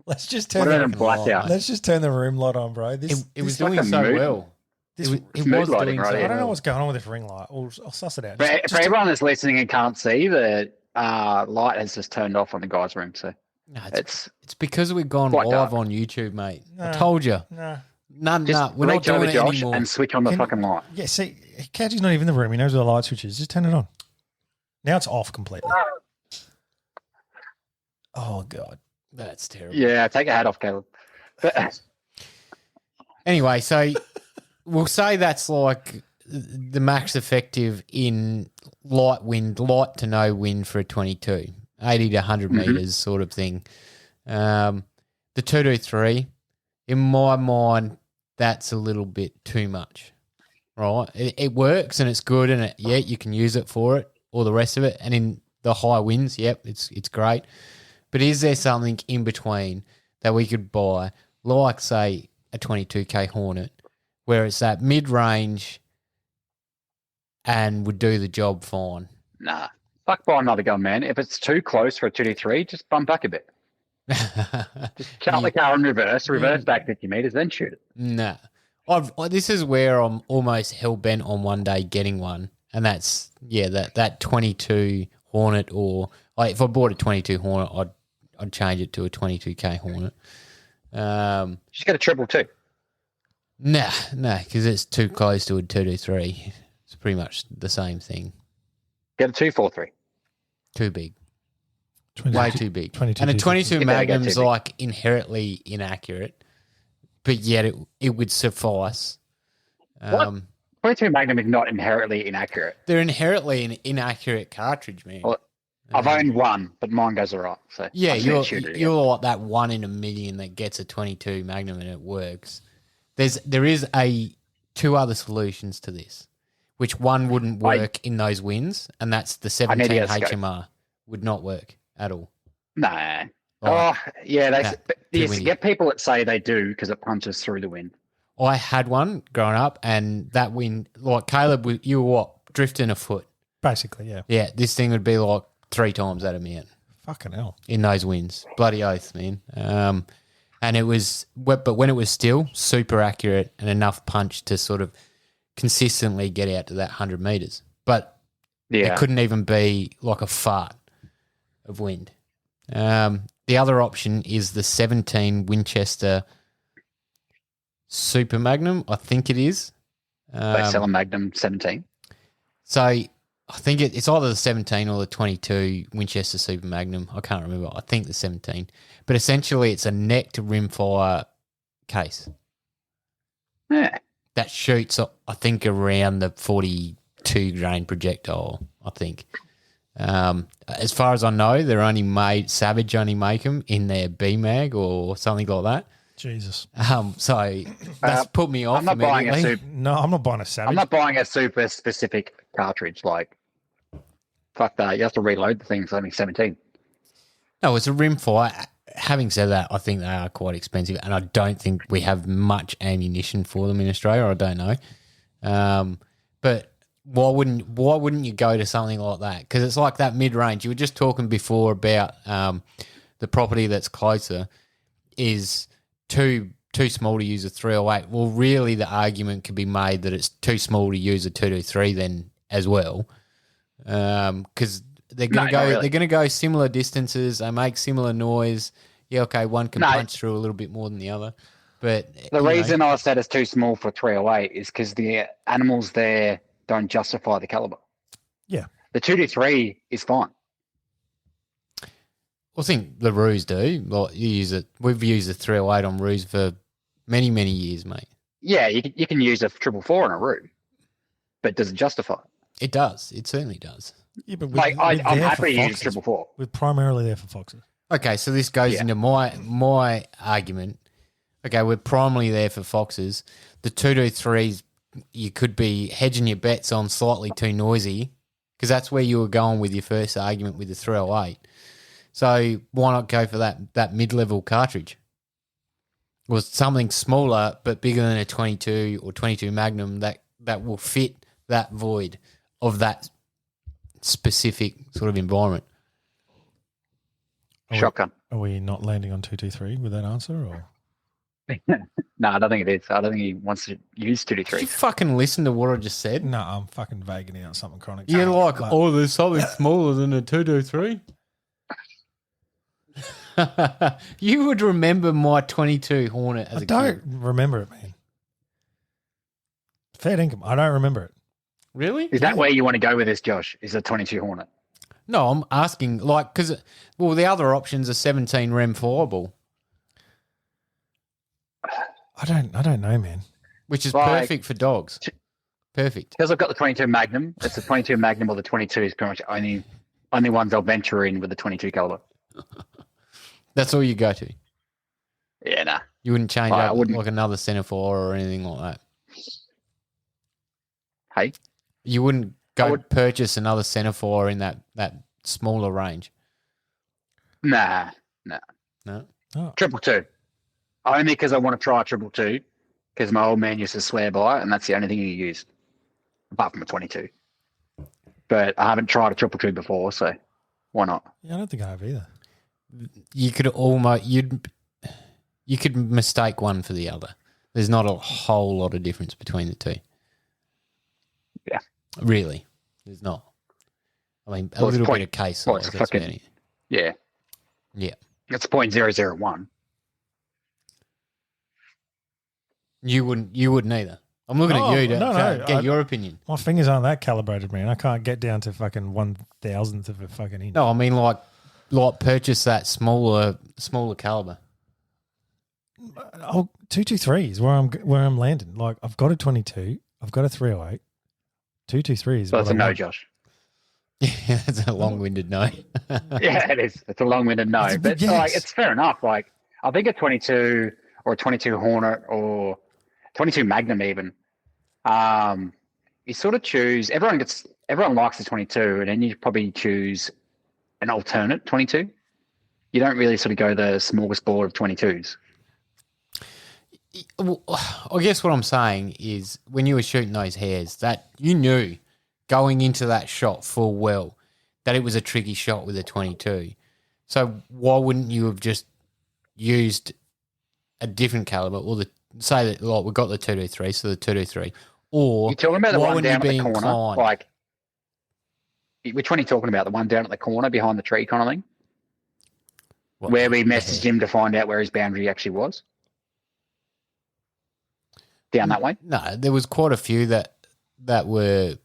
Let's just turn What about in blackout? Let's just turn the room light on, bro. It was like doing a so mood. well. This, It mood was lighting doing right so here. I don't know well. what's going on with this ring light. I'll suss it out. For everyone that's listening and can't see, the light has just turned off on the guy's room. So No, it's it's because we've gone quite live dark. on YouTube, mate. I No. told you. Nah. just We're not reach over doing it Josh anymore. and switch on the Can- fucking light. Yeah, see, Couchy's not even in the room. He knows where the light switch is. Just turn it on. Now it's off completely. Oh, God. That's terrible. Yeah, take your hat off, Caleb. But, Anyway, so we'll say that's like the max effective in light to no wind for a 22, 80 to 100 meters sort of thing. The 223, in my mind, that's a little bit too much, right? It works and it's good and you can use it for it, all the rest of it. And in the high winds, it's great. But is there something in between that we could buy, like, say, a 22K Hornet, where it's that mid-range and would do the job fine? nah, fuck buy another gun, man. If it's too close for a 223, just bump back a bit. Start the car in reverse back 50 meters, then shoot it. Nah. This is where I'm almost hell-bent on one day getting one, and that's, that 22 Hornet, or like if I bought a 22 Hornet, I'd change it to a 22K Hornet. Just get a 222. Nah, because it's too close to a 223. It's pretty much the same thing. Get a 243. Too big. 22 Way too big. 22 And a too 22 You better go Magnum's too big. like inherently inaccurate, but yet it would suffice. What? 22 Magnum is not inherently inaccurate. They're inherently an inaccurate cartridge, man. Well, I've owned one, but mine goes all right. So Yeah, I just need to shoot it again. you're like that 1 in a million that gets a 22 Magnum and it works. There is two other solutions to this, which one wouldn't work in those winds, and that's the 17 get a scope. HMR would not work at all. Nah. Right. Oh, yeah. too You windy. get people that say they do because it punches through the wind. I had one growing up, and that wind, like Caleb, you were what, drifting a foot? Basically, yeah. Yeah, this thing would be like 3 times that amount Fucking hell. in those winds. Bloody oath, man. And it was, but when it was still, super accurate and enough punch to sort of consistently get out to that 100 meters. But Yeah. it couldn't even be like a fart of wind. The other option is the 17 Winchester Super Magnum, I think it is. They sell a Magnum 17. So I think it's either the 17 or the 22 Winchester Super Magnum. I can't remember. I think the 17. But essentially it's a necked rimfire case Yeah. that shoots, I think, around the 42 grain projectile, I think. As far as I know, Savage only make them in their B-Mag or something like that. Jesus. So that's put me off I'm not buying a immediately. super. No, I'm not buying a Savage. I'm not buying a super specific cartridge. Like, fuck that. You have to reload the thing. It's only 17. No, it's a rimfire. Having said that, I think they are quite expensive, and I don't think we have much ammunition for them in Australia. I don't know, but why wouldn't you go to something like that? Because it's like that mid range. You were just talking before about the property that's closer is too small to use a 308. Well, really, the argument could be made that it's too small to use a 223 then as well, because they're going to go. really. They're going to go similar distances. They make similar noise. Yeah, okay, one can punch through a little bit more than the other, but The reason I said it's too small for 308 is because the animals there don't justify the caliber. Yeah. The 223 is fine. I think the Roos do. Like you use it. We've used the 308 on Roos for Many, many years, mate. Yeah, you can use a 444 on a root, but does it justify it? It does. It certainly does. Yeah, but I'm happy to use 444. We're primarily there for foxes. Okay, so this goes into my argument. Okay, we're primarily there for foxes. The 223s, you could be hedging your bets on slightly too noisy, because that's where you were going with your first argument with the 308. So why not go for that mid-level cartridge? Or something smaller but bigger than a 22 or 22 Magnum that will fit that void of that specific sort of environment. Shotgun. Are we not landing on 223 with that answer? Or No, I don't think it is. I don't think he wants to use Did you 223. fucking listen to what I just said? no, I'm fucking vaguing out something chronic. You're like, But- oh, there's something smaller than a 223. You would remember my 22 Hornet as I a don't kid. remember it, man. Fair income. I don't remember it. Really? Is that where you want to go with this, Josh? Is a 22 Hornet? No, I'm asking, like, because, well, the other options are 17 Rem Fireball, I don't know, man. which is Like- perfect for dogs. Perfect. Because I've got the 22 Magnum. It's the 22 Magnum or the 22 is pretty much only ones I'll venture in with the 22 caliber. That's all you go to. Yeah, nah. You wouldn't change I up wouldn't. like another Centerfire or anything like that. Hey, You wouldn't I go would- purchase another Centerfire in that smaller range. nah. No. Triple two. Only because I want to try a triple two, because my old man used to swear by it, and that's the only thing he used, apart from a 22. But I haven't tried a triple two before, so why not? Yeah, I don't think I have either. You could you could mistake one for the other. There's not a whole lot of difference between the two. Yeah. Really. There's not. I mean, a Well, it's little point- bit of case well, size. it's That's fucking- about it. Yeah, Yeah. it's 0.001. Oh, You wouldn't either. I'm looking at you to get your opinion. My fingers aren't that calibrated, man. I can't get down to fucking 1,000th of a fucking inch. No, I mean like purchase that smaller caliber. Oh, 223 is where I'm landing. Like I've got a 22, I've got a 308. 223 is So that's what a I no, want. Josh. Yeah, that's a long-winded no. Yeah, it is. It's a long-winded no, It's- but yes. like it's fair enough. Like I think a 22 or a 22 Hornet or 22 Magnum even. You sort of choose. Everyone likes the 22, and then you probably choose an alternate 22. You don't really sort of go the smorgasbord of 22s. Well, I guess what I'm saying is when you were shooting those hares, that you knew going into that shot full well that it was a tricky shot with a 22. So why wouldn't you have just used a different caliber, or say that like we've got the 223, so the 223, or You're talking about the why one wouldn't down you at be the corner, inclined? like which one are you talking about? The one down at the corner behind the tree, kind of thing, What, where we the messaged hare? him to find out where his boundary actually was. Down that way. No, there was quite a few that were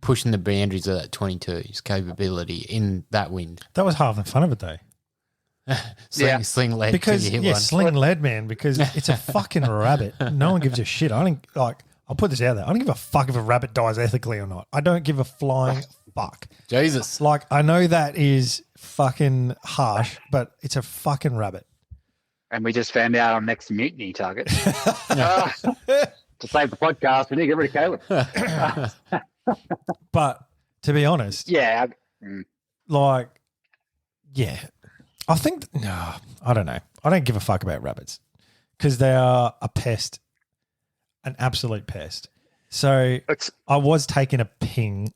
pushing the boundaries of that 22's capability in that wind. That was half the fun of it, though. Sling lead Because till you hit yeah, one. sling lead, man. Because it's a fucking rabbit. No one gives a shit. I don't like. I'll put this out there. I don't give a fuck if a rabbit dies ethically or not. I don't give a flying fuck. Jesus. Like I know that is fucking harsh, but it's a fucking rabbit. And we just found out our next mutiny target. To save the podcast, we need to get rid of Caleb. But to be honest, Yeah. like, yeah, I think no, I don't know. I don't give a fuck about rabbits because they are a pest, an absolute pest. So It's, I was taking a ping,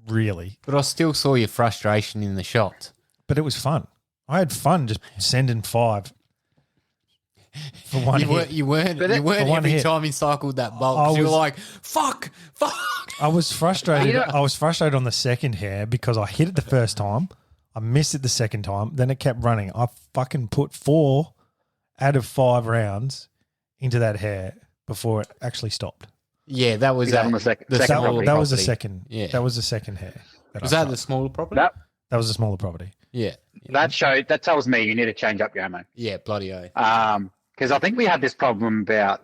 really, But I still saw your frustration in the shot. but it was fun. I had fun just sending 5 for one hit. You weren't But it- For one every hit. time he cycled that bolt. I You were was- like, fuck. I was frustrated. Yeah. I was frustrated on the second hair because I hit it the first time. I missed it the second time. Then it kept running. I fucking put 4 out of 5 rounds into that hair before it actually stopped. Yeah, that was Is that on the second That, property? that was the property. second. Yeah. That was the second hair. Was I that shot. the smaller property? That was a smaller property. Yeah. that tells me you need to change up your ammo. Yeah, bloody oath. Because I think we had this problem about,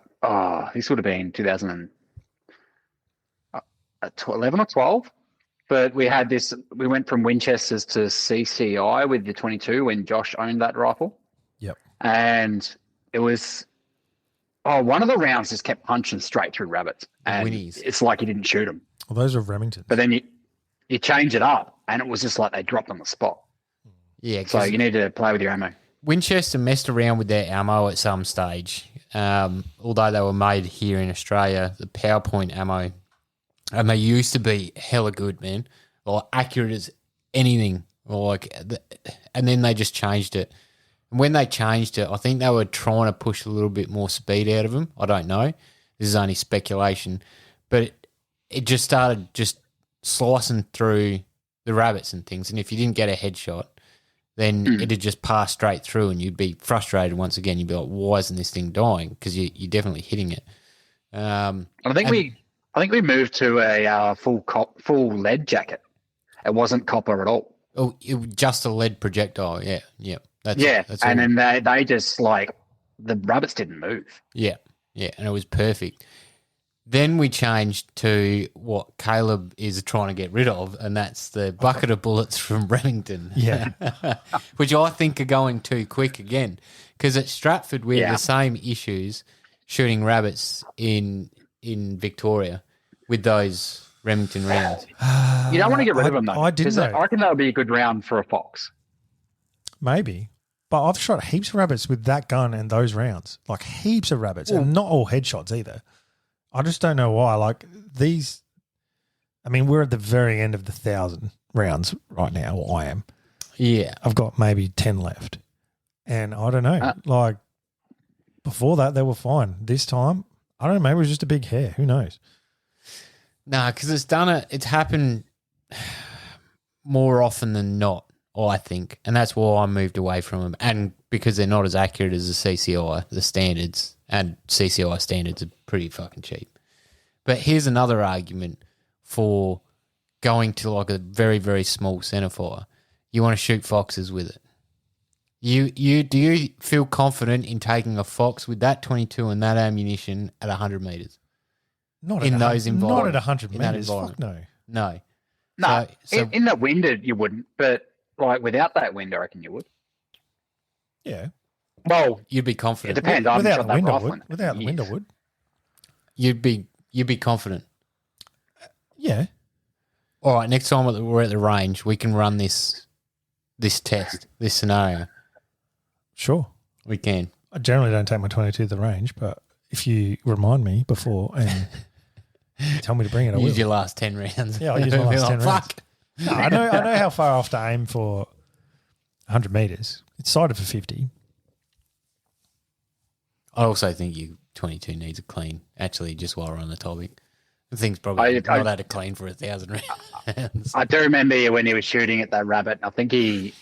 this would have been 2011 or 12. But we had this, we went from Winchesters to CCI with the 22 when Josh owned that rifle. Yep. And it was, one of the rounds just kept punching straight through rabbits. And Winnies. it's like you didn't shoot them. Well, those are Remington. But then you change it up and it was just like they dropped on the spot. Yeah. So you need to play with your ammo. Winchester messed around with their ammo at some stage. Although they were made here in Australia, the PowerPoint ammo, and they used to be hella good, man. Like accurate as anything. And then they just changed it. And when they changed it, I think they were trying to push a little bit more speed out of them. I don't know. This is only speculation. But it just started just slicing through the rabbits and things. And if you didn't get a headshot, then it'd just pass straight through and you'd be frustrated once again. You'd be like, why isn't this thing dying? Because you're definitely hitting it. I think we moved to a full lead jacket. It wasn't copper at all. Oh, it was just a lead projectile. Yeah. That's and all. then they just like the rabbits didn't move. Yeah, and it was perfect. Then we changed to what Caleb is trying to get rid of, and that's the bucket of bullets from Remington. Yeah. Which I think are going too quick again. Because at Stratford, we have the same issues shooting rabbits in Victoria with those Remington rounds. You don't want to get rid of them, though. I didn't know. I reckon that would be a good round for a fox. Maybe. But I've shot heaps of rabbits with that gun and those rounds. Like heaps of rabbits. And not all headshots either. I just don't know why. Like these, I mean, we're at the very end of the 1,000 rounds right now, or I am. Yeah. I've got maybe 10 left. And I don't know. Like before that, they were fine. This time, I don't know. Maybe it was just a big hair. Who knows? No, because it's happened more often than not, I think. And that's why I moved away from them. And because they're not as accurate as the CCI, the standards, and CCI standards are pretty fucking cheap. But here's another argument for going to like a very, very small centerfire. You want to shoot foxes with it. Do you feel confident in taking a fox with that 22 and that ammunition at 100 meters? Not in at those environments. Not at 100 meters. Fuck no. No. No. So, in that wind, you wouldn't. But like without that wind, I reckon you would. Yeah. Well, you'd be confident. It depends. I haven't Without shot the that wind, I rifle would. in Without the wind, I years. would. You'd be confident. Yeah. All right. Next time we're at the range, we can run this test, this scenario. Sure. We can. I generally don't take my 22 to the range, but if you remind me before and tell me to bring it, I will. Use your last 10 rounds. Yeah, I'll use my last 10 rounds. Fuck. No, I know how far off to aim for 100 metres. It's sighted for 50. I also think you 22 needs a clean. Actually, just while we're on the topic, the thing's probably not had a clean for 1,000 rounds. I do remember you when he was shooting at that rabbit. I think it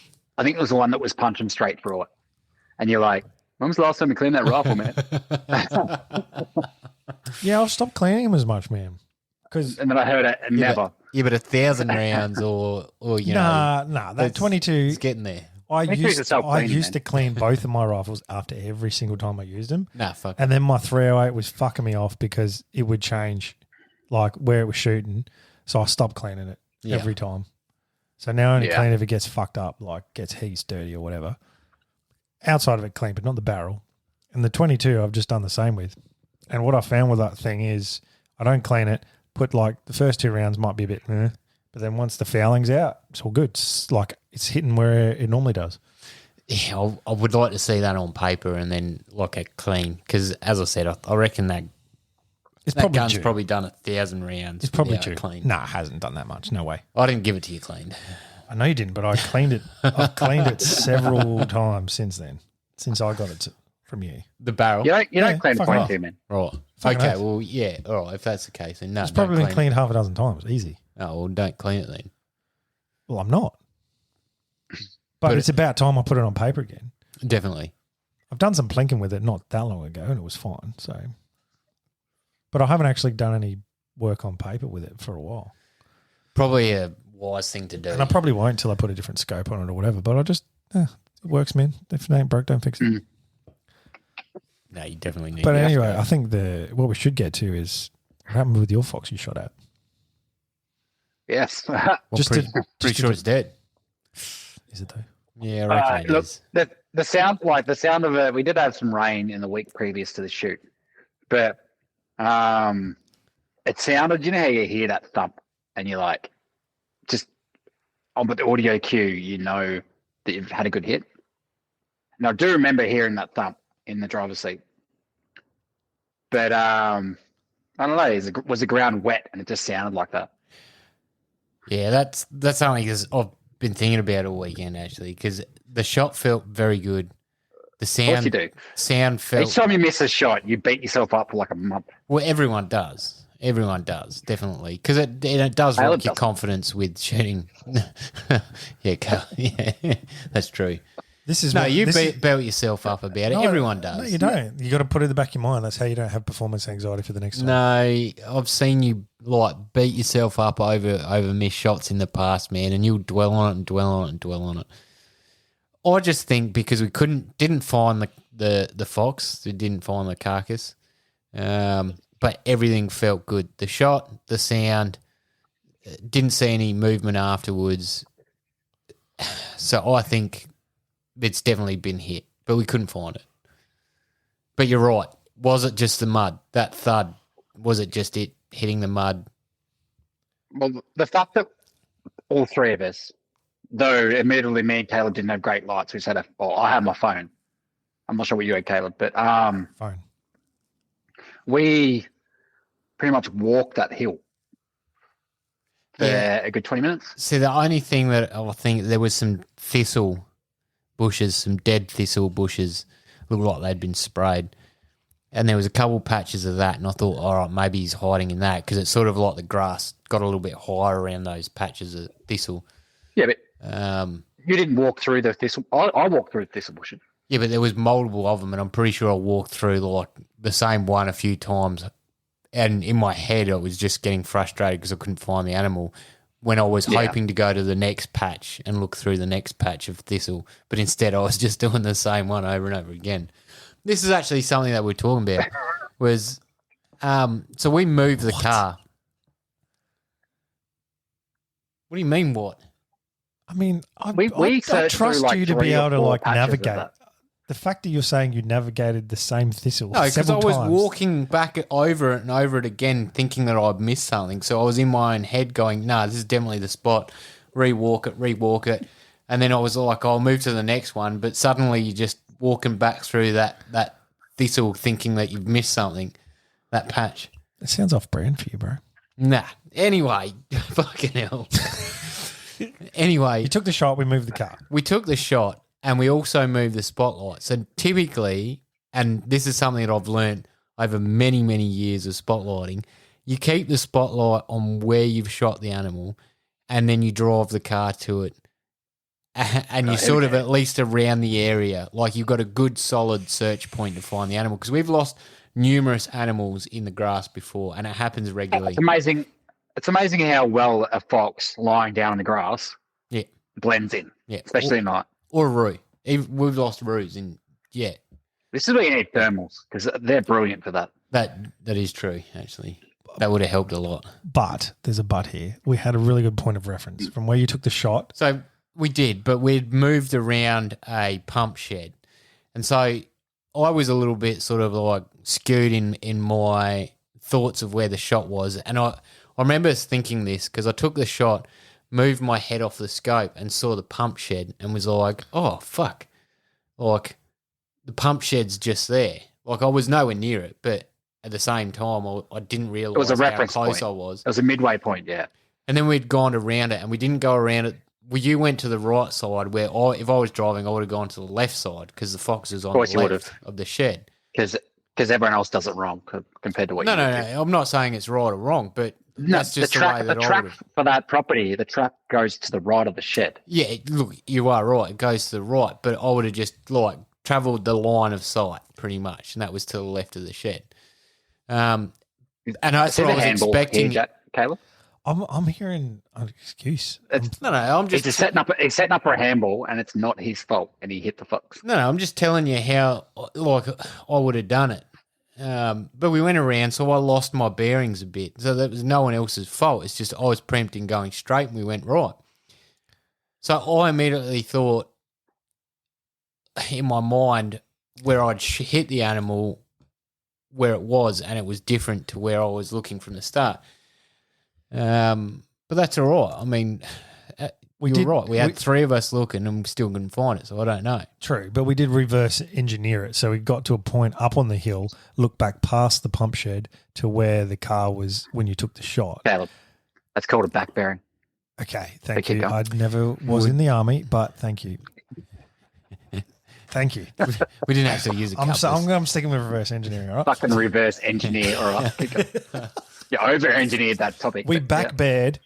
was the one that was punching straight through it. And you're like, when was the last time you cleaned that rifle, man? Yeah, I've stopped cleaning them as much, man. And then I heard it and never. Yeah, but 1,000 rounds or you know. Nah, that 22. It's getting there. I used self-cleaning, to clean both of my rifles after every single time I used them. Nah, fuck. And then my 308 was fucking me off because it would change like where it was shooting. So I stopped cleaning it every time. So now I only clean if it gets fucked up, like gets heaps dirty or whatever. Outside of it clean, but not the barrel. And the 22 I've just done the same with. And what I found with that thing is I don't clean it, put like the first 2 rounds might be a bit but then once the fouling's out, it's all good. It's like it's hitting where it normally does. Yeah, I would like to see that on paper and then like a clean because, as I said, I reckon that gun's probably done 1,000 rounds. It's probably due. clean. Nah, it hasn't done that much. No way. I didn't give it to you cleaned. I know you didn't, but I cleaned it. I've cleaned it several times since then, since I got it from you. The barrel? You don't clean fuck 22, man. Right. Fucking okay, oath. well, yeah. All right, if that's the case, then no. It's probably been clean cleaned half a dozen times. Easy. Oh, well, don't clean it then. Well, I'm not. But it's about time I put it on paper again. Definitely. I've done some plinking with it not that long ago and it was fine. So, but I haven't actually done any work on paper with it for a while. Probably a wise thing to do. And I probably won't until I put a different scope on it or whatever. But I just, it works, man. If it ain't broke, don't fix it. No, you definitely need. But anyway, I think what we should get to is what happened with your fox you shot at. Yes. Well, pretty sure it's dead. Is it though? Yeah, I reckon it is. The sound of it. We did have some rain in the week previous to the shoot, but it sounded. You know how you hear that thump, and you're like, just on with the audio cue, you know that you've had a good hit. And I do remember hearing that thump in the driver's seat, but I don't know. Was the ground wet and it just sounded like that? Yeah, that's something I've been thinking about all weekend actually, because the shot felt very good. The sound, Of course you do. Sound felt. Each time you miss a shot, you beat yourself up for like a month. Well, everyone does. Everyone does, definitely, because it does rock your confidence with shooting. Yeah, that's true. This is you built yourself up about it. No, everyone does. No, you don't. You got to put it in the back of your mind. That's how you don't have performance anxiety for the next time. No, I've seen you beat yourself up over missed shots in the past, man, and you'll dwell on it and dwell on it and dwell on it. I just think because we didn't find the fox, we didn't find the carcass, but everything felt good. The shot, the sound, didn't see any movement afterwards. So I think it's definitely been hit, but we couldn't find it. But you're right. Was it just the mud? That thud, was it just it hitting the mud? Well, the fact that all three of us, though admittedly me and Caleb didn't have great lights, we said, I had my phone. I'm not sure what you had, Caleb, but phone. We pretty much walked that hill for a good 20 minutes. See, the only thing that I think there was some thistle bushes, some dead thistle bushes, looked like they'd been sprayed. And there was a couple patches of that, and I thought, all right, maybe he's hiding in that because it's sort of like the grass got a little bit higher around those patches of thistle. Yeah, but you didn't walk through the thistle. I walked through the thistle bushes. Yeah, but there was multiple of them, and I'm pretty sure I walked through like the same one a few times. And in my head, I was just getting frustrated because I couldn't find the animal when I was hoping to go to the next patch and look through the next patch of thistle. But instead, I was just doing the same one over and over again. This is actually something that we're talking about. Was so we moved the car. What do you mean, what? I mean, I trust you to be able to like navigate. The fact that you're saying you navigated the same thistle because I was times. walking back over it and over it again, thinking that I'd missed something. So I was in my own head going, "No, this is definitely the spot." Rewalk it, and then I was like, "I'll move to the next one." But suddenly, you're just walking back through that thistle, thinking that you've missed something. That patch. It sounds off-brand for you, bro. Nah. Anyway, fucking hell. Anyway, you took the shot. We moved the car. We took the shot. And we also moved the spotlight. So typically, and this is something that I've learned over many, many years of spotlighting, you keep the spotlight on where you've shot the animal and then you drive the car to it. And you're sort of at least around the area. Like you've got a good solid search point to find the animal. Because we've lost numerous animals in the grass before and it happens regularly. It's amazing. It's amazing how well a fox lying down in the grass blends in, especially at night. Or a roo. We've lost roos in, This is where you need thermals because they're brilliant for that. That is true, actually. That would have helped a lot. But there's a but here. We had a really good point of reference from where you took the shot. So we did, but we'd moved around a pump shed. And so I was a little bit sort of like skewed in my thoughts of where the shot was. And I remember thinking this because I took the shot, moved my head off the scope and saw the pump shed and was like, oh, fuck. Like, the pump shed's just there. Like, I was nowhere near it, but at the same time, I didn't realise it was a reference how close point. I was. It was a midway point, yeah. And then we'd gone around it and we didn't go around it. Well, you went to the right side where if I was driving, I would have gone to the left side because the fox is on the left of the shed. Because everyone else does it wrong compared to what you do. No. I'm not saying it's right or wrong, but that's just the way that the track for that property, the track goes to the right of the shed. Yeah, look, you are right. It goes to the right, but I would have just travelled the line of sight pretty much, and that was to the left of the shed. And that's what I was expecting. Caleb? I'm hearing an excuse. I'm just It's setting up for a handball, and it's not his fault, and he hit the fox. No, I'm just telling you how, like, I would have done it. But we went around, so I lost my bearings a bit. So that was no one else's fault. It's just I was preempting going straight, and we went right. So I immediately thought in my mind where I'd hit the animal where it was, and it was different to where I was looking from the start. But that's all right. I mean, you're right. We had three of us looking and we still couldn't find it, so I don't know. True, but we did reverse engineer it. So we got to a point up on the hill, looked back past the pump shed to where the car was when you took the shot. Caleb, that's called a back bearing. Okay, thank you. I never was in the army, but thank you. Thank you. We didn't actually use a compass. I'm sticking with reverse engineering, all right? Fucking reverse engineer, all right. You over-engineered that topic. We back-bared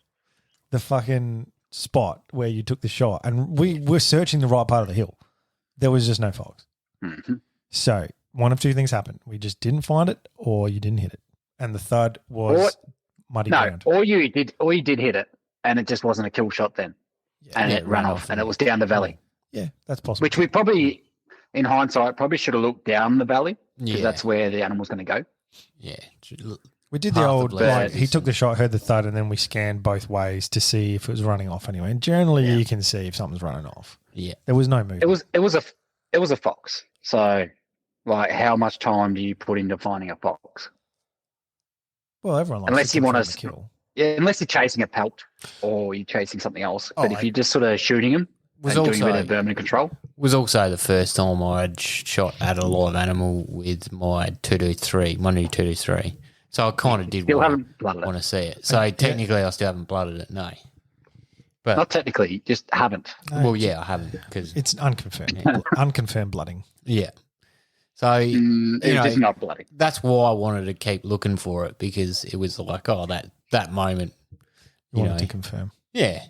the fucking spot where you took the shot, and we were searching the right part of the hill. There was just no fox. Mm-hmm. So one of two things happened. We just didn't find it, or you didn't hit it. And the third was muddy ground. Or you did hit it, and it just wasn't a kill shot then. Yeah. And it ran off, and it was down the valley. Yeah, that's possible. Which we probably, in hindsight, probably should have looked down the valley, because that's where the animal's going to go. Yeah. We did the old, he took the shot, heard the thud, and then we scanned both ways to see if it was running off anyway. And generally, you can see if something's running off. Yeah. There was no movement. It was a fox. So, like, how much time do you put into finding a fox? Well, everyone likes unless to you want to kill. Yeah, unless you're chasing a pelt or you're chasing something else. But if you're just sort of shooting them and doing a bit of vermin control. Was also the first time I'd shot at a live animal with my 223, my new 223. So I kind of did want to see it. So technically, I still haven't blooded it, no. But not technically, just haven't. Well, yeah, I haven't because it's unconfirmed, unconfirmed blooding. Yeah. So it's not blooding. That's why I wanted to keep looking for it because it was like, that moment. You wanted to confirm. Yeah.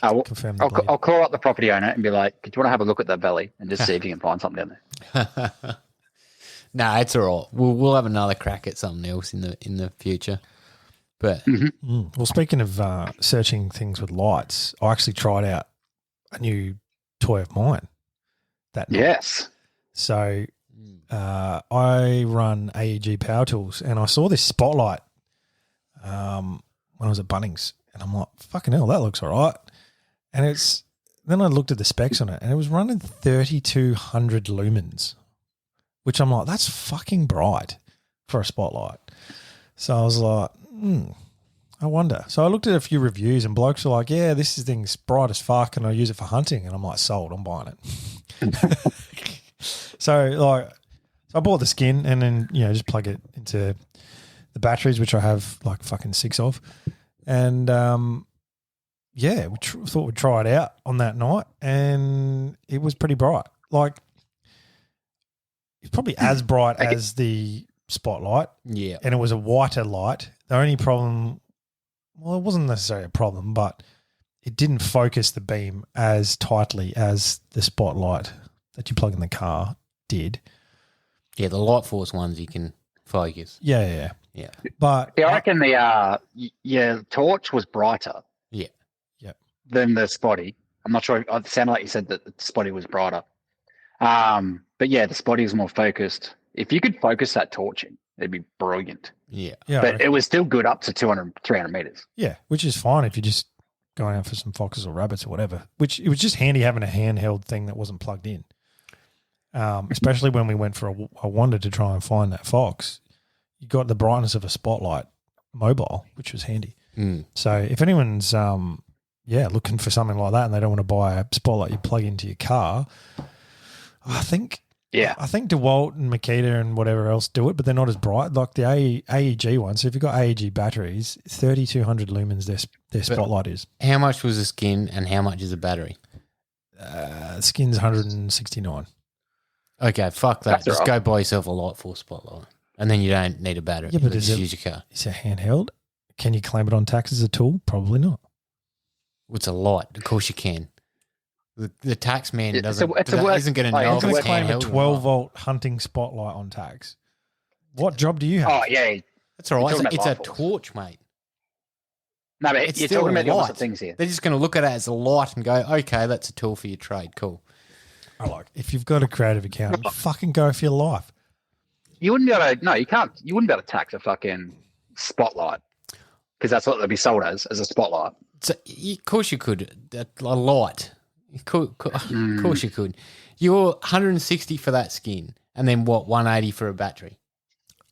I'll call up the property owner and be like, "Do you want to have a look at that belly and just see if you can find something down there?" No, it's all right. We'll have another crack at something else in the future. But well, speaking of searching things with lights, I actually tried out a new toy of mine. Yes. So I run AEG power tools, and I saw this spotlight when I was at Bunnings, and I'm like, "Fucking hell, that looks all right." And then I looked at the specs on it, and it was running 3,200 lumens. Which I'm like, that's fucking bright for a spotlight. So I was like, I wonder. So I looked at a few reviews and blokes are like, yeah, this thing's bright as fuck and I use it for hunting. And I'm like, sold, I'm buying it. So I bought the skin and then, just plug it into the batteries, which I have like fucking 6 of. And we thought we'd try it out on that night and it was pretty bright. Like, it's probably as bright as the spotlight. Yeah. And it was a whiter light. The only problem, well, it wasn't necessarily a problem, but it didn't focus the beam as tightly as the spotlight that you plug in the car did. Yeah, the Light Force ones you can focus. Yeah. But I reckon the torch was brighter. Yeah. Than the spotty. I'm not sure. It sounded like you said that the spotty was brighter. But yeah, the spotty is more focused. If you could focus that torch in, it'd be brilliant. Yeah. But it was still good up to 200, 300 meters. Yeah, which is fine if you're just going out for some foxes or rabbits or whatever, which it was just handy having a handheld thing that wasn't plugged in. Especially when we went for a wander to try and find that fox. You got the brightness of a spotlight mobile, which was handy. So if anyone's looking for something like that and they don't want to buy a spotlight you plug into your car, I think DeWalt and Makita and whatever else do it, but they're not as bright. Like the AEG one. So if you've got AEG batteries, 3,200 lumens their spotlight is. How much was the skin and how much is the battery? Skin's 169. Okay, fuck that. Just go buy yourself a Light Force spotlight. And then you don't need a battery. Yeah, but just use your car. It's a handheld. Can you claim it on tax as a tool? Probably not. It's a light. Of course you can. The tax man isn't going to know. It's going to claim a 12-volt hunting spotlight on tax. What job do you have? Oh, yeah. That's all right. It's a torch, mate. No, but It's you're still talking about the light. opposite things here. They're just going to look at it as a light and go, okay, that's a tool for your trade. Cool. I like if you've got a creative account, fucking go for your life. You wouldn't be able to. No, you can't. You wouldn't be able to tax a fucking spotlight because that's what they'd be sold as a spotlight. So, of course you could. A light. Of course you could. You're 160 for that skin, and then what? 180 for a battery.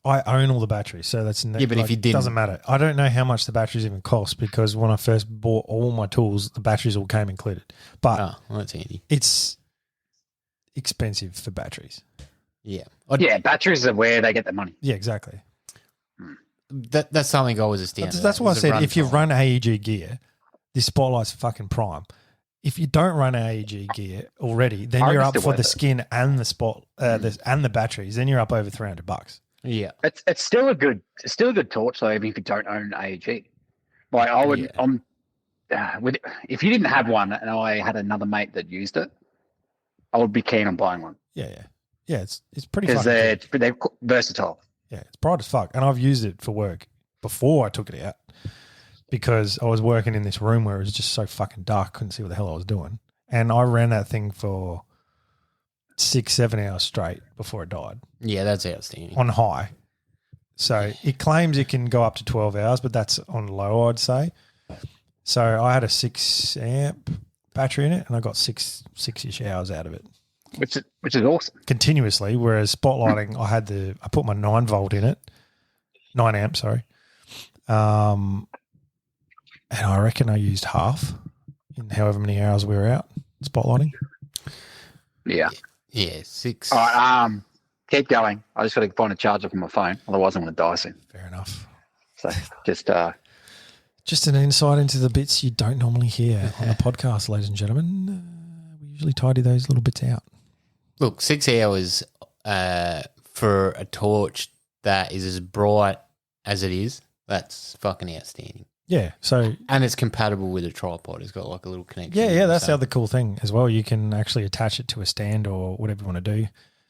I own all the batteries, so that's Yeah, but if you didn't, doesn't matter. I don't know how much the batteries even cost because when I first bought all my tools, the batteries all came included. But well, that's handy. It's expensive for batteries. Yeah, Yeah, batteries are where they get the money. Yeah, exactly. That's something I was astounded. That's why I said if you time. run AEG gear, this spotlight's fucking prime. If you don't run AEG gear already, then you're up for the skin and the spot and the batteries. Then you're up over $300. Yeah, it's still a good torch though, even if you don't own AEG. Like I would, if you didn't have one and I had another mate that used it, I would be keen on buying one. Yeah. It's pretty because they're versatile. Yeah, it's bright as fuck, and I've used it for work before I took it out because I was working in this room where it was just so fucking dark, couldn't see what the hell I was doing, and I ran that thing for 6-7 hours straight before it died. Yeah, that's outstanding. On high. So it claims it can go up to 12 hours, but that's on low, I'd say. So I had a 6 amp battery in it, and I got six-ish hours out of it. Which is awesome. Continuously, whereas spotlighting, I put my 9 volt in it, 9 amp, sorry. And I reckon I used half in however many hours we were out spotlighting. Yeah. Yeah, 6. All right, keep going. I just got to find a charger for my phone, otherwise I'm going to die soon. Fair enough. So just an insight into the bits you don't normally hear on a podcast, ladies and gentlemen. We usually tidy those little bits out. Look, 6 hours for a torch that is as bright as it is, that's fucking outstanding. Yeah, and it's compatible with a tripod. It's got like a little connection. Yeah, that's the other cool thing as well. You can actually attach it to a stand or whatever you want to do.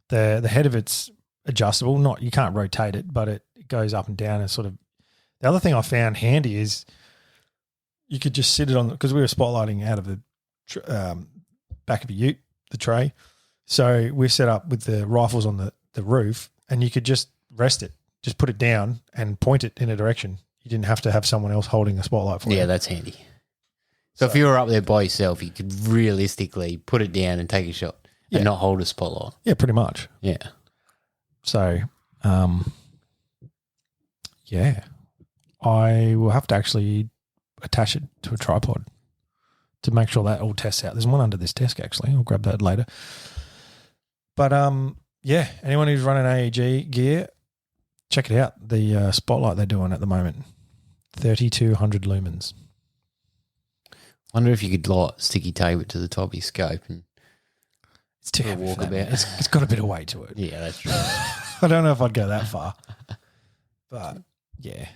The head of it's adjustable. You can't rotate it, but it goes up and down and sort of. The other thing I found handy is you could just sit it on because we were spotlighting out of the back of a ute, the tray. So we're set up with the rifles on the roof, and you could just rest it, just put it down and point it in a direction. You didn't have to have someone else holding a spotlight for you. Yeah, that's handy. So if you were up there by yourself, you could realistically put it down and take a shot and not hold a spotlight. Yeah, pretty much. Yeah. So, I will have to actually attach it to a tripod to make sure that all tests out. There's one under this desk, actually. I'll grab that later. But, anyone who's running AEG gear, check it out. The spotlight they're doing at the moment, 3,200 lumens. Wonder if you could like sticky tape it to the top of your scope and it's too heavy for that, it's got a bit of weight to it. Yeah, that's true. I don't know if I'd go that far. But, yeah.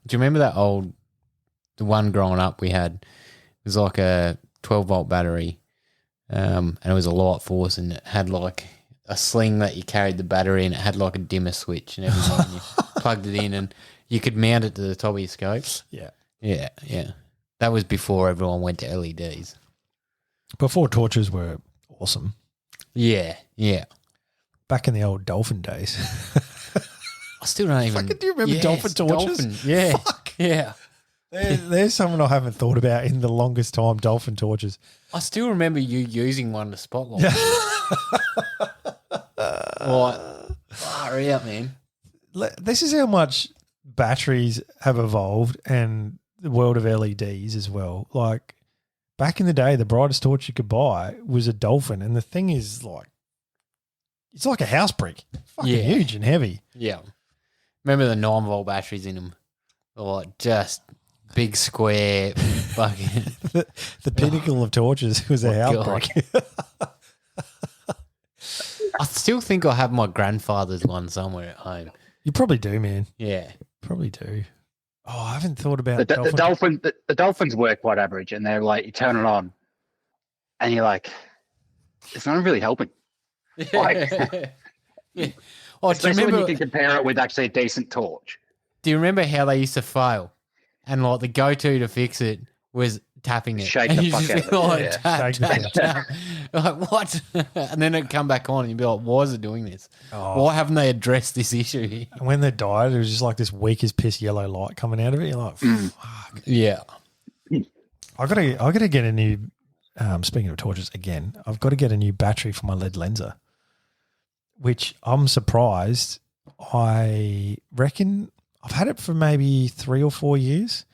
Do you remember the one growing up we had? It was like a 12-volt battery and it was a light force and it had like a sling that you carried the battery and it had like a dimmer switch and everything. And you plugged it in and you could mount it to the top of your scope. Yeah. Yeah, yeah. That was before everyone went to LEDs. Before torches were awesome. Yeah, yeah. Back in the old dolphin days. I still don't even... Do you remember dolphin torches? Dolphin, yeah. Fuck. Yeah. There's something I haven't thought about in the longest time, dolphin torches. I still remember you using one to spotlight. Far out, man. This is how much batteries have evolved and the world of LEDs as well. Like back in the day, the brightest torch you could buy was a dolphin. And the thing is like, it's like a house brick. Fucking huge and heavy. Yeah. Remember the 9-volt batteries in them? Like just big square fucking... the pinnacle of torches was a house brick. I still think I have my grandfather's one somewhere at home. You probably do, man. Yeah. Probably do. Oh, I haven't thought about the dolphins work quite average, and they're like you turn it on, and you're like, it's not really helping. Like, Oh, especially when you can compare it with actually a decent torch. Do you remember how they used to fail? and like the go-to to fix it was tapping it. Shake and the you fuck just out of be it, like, yeah. tap, Shake the tap, shit. tap. Like, what? And then it'd come back on and you'd be like, why is it doing this? Oh. Why haven't they addressed this issue here? And when they died, it was just like this weak as piss yellow light coming out of it. You're like, fuck. Yeah. I gotta get a new. Speaking of torches again, I've got to get a new battery for my lead lenser, which I'm surprised. I reckon I've had it for maybe 3 or 4 years,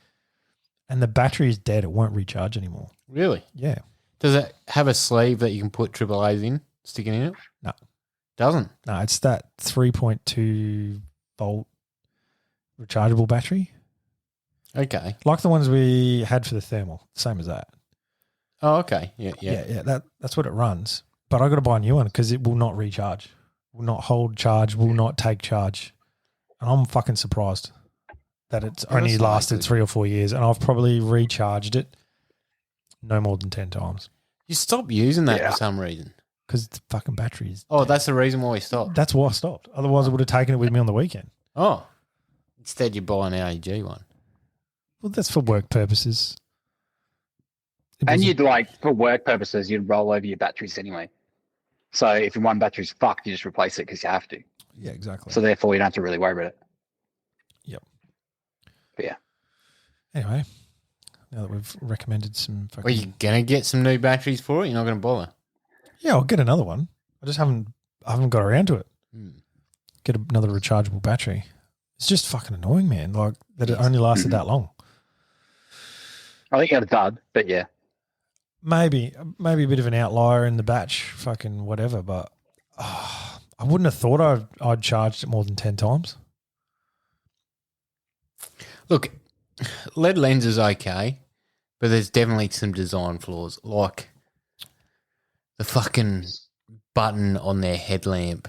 and the battery is dead. It won't recharge anymore. Really? Yeah, Does it have a sleeve that you can put AAA's in, sticking in it? No. Doesn't? no, it's that 3.2 volt rechargeable battery, Okay. like the ones we had for the thermal. Same as that. Oh, okay. Yeah. That's what it runs. But I got to buy a new one because it will not recharge, will not hold charge, will not take charge, and I'm fucking surprised that it's only that's lasted likely. 3 or 4 years, and I've probably recharged it no more than 10 times You stopped using that Yeah. for some reason. because the fucking battery is. Oh, that's the reason why we stopped. That's why I stopped. Otherwise, I would have taken it with me on the weekend. Oh. Instead, you buy an AEG one. Well, that's for work purposes. It And wasn't- you'd for work purposes, you'd roll over your batteries anyway. So if one battery's fucked, you just replace it because you have to. Yeah, exactly. So therefore, you don't have to really worry about it. Yep. But yeah. Anyway, now that we've recommended some fucking. Are you going to get some new batteries for it? You're not going to bother? Yeah, I'll get another one. I just haven't got around to it. Hmm. Get another rechargeable battery. It's just fucking annoying, man. Like that it only lasted that long. I think you had a dud, but yeah. Maybe a bit of an outlier in the batch, fucking whatever. But I wouldn't have thought I'd charged it more than 10 times. Look, lead lens is okay, but there's definitely some design flaws, like the fucking button on their headlamp.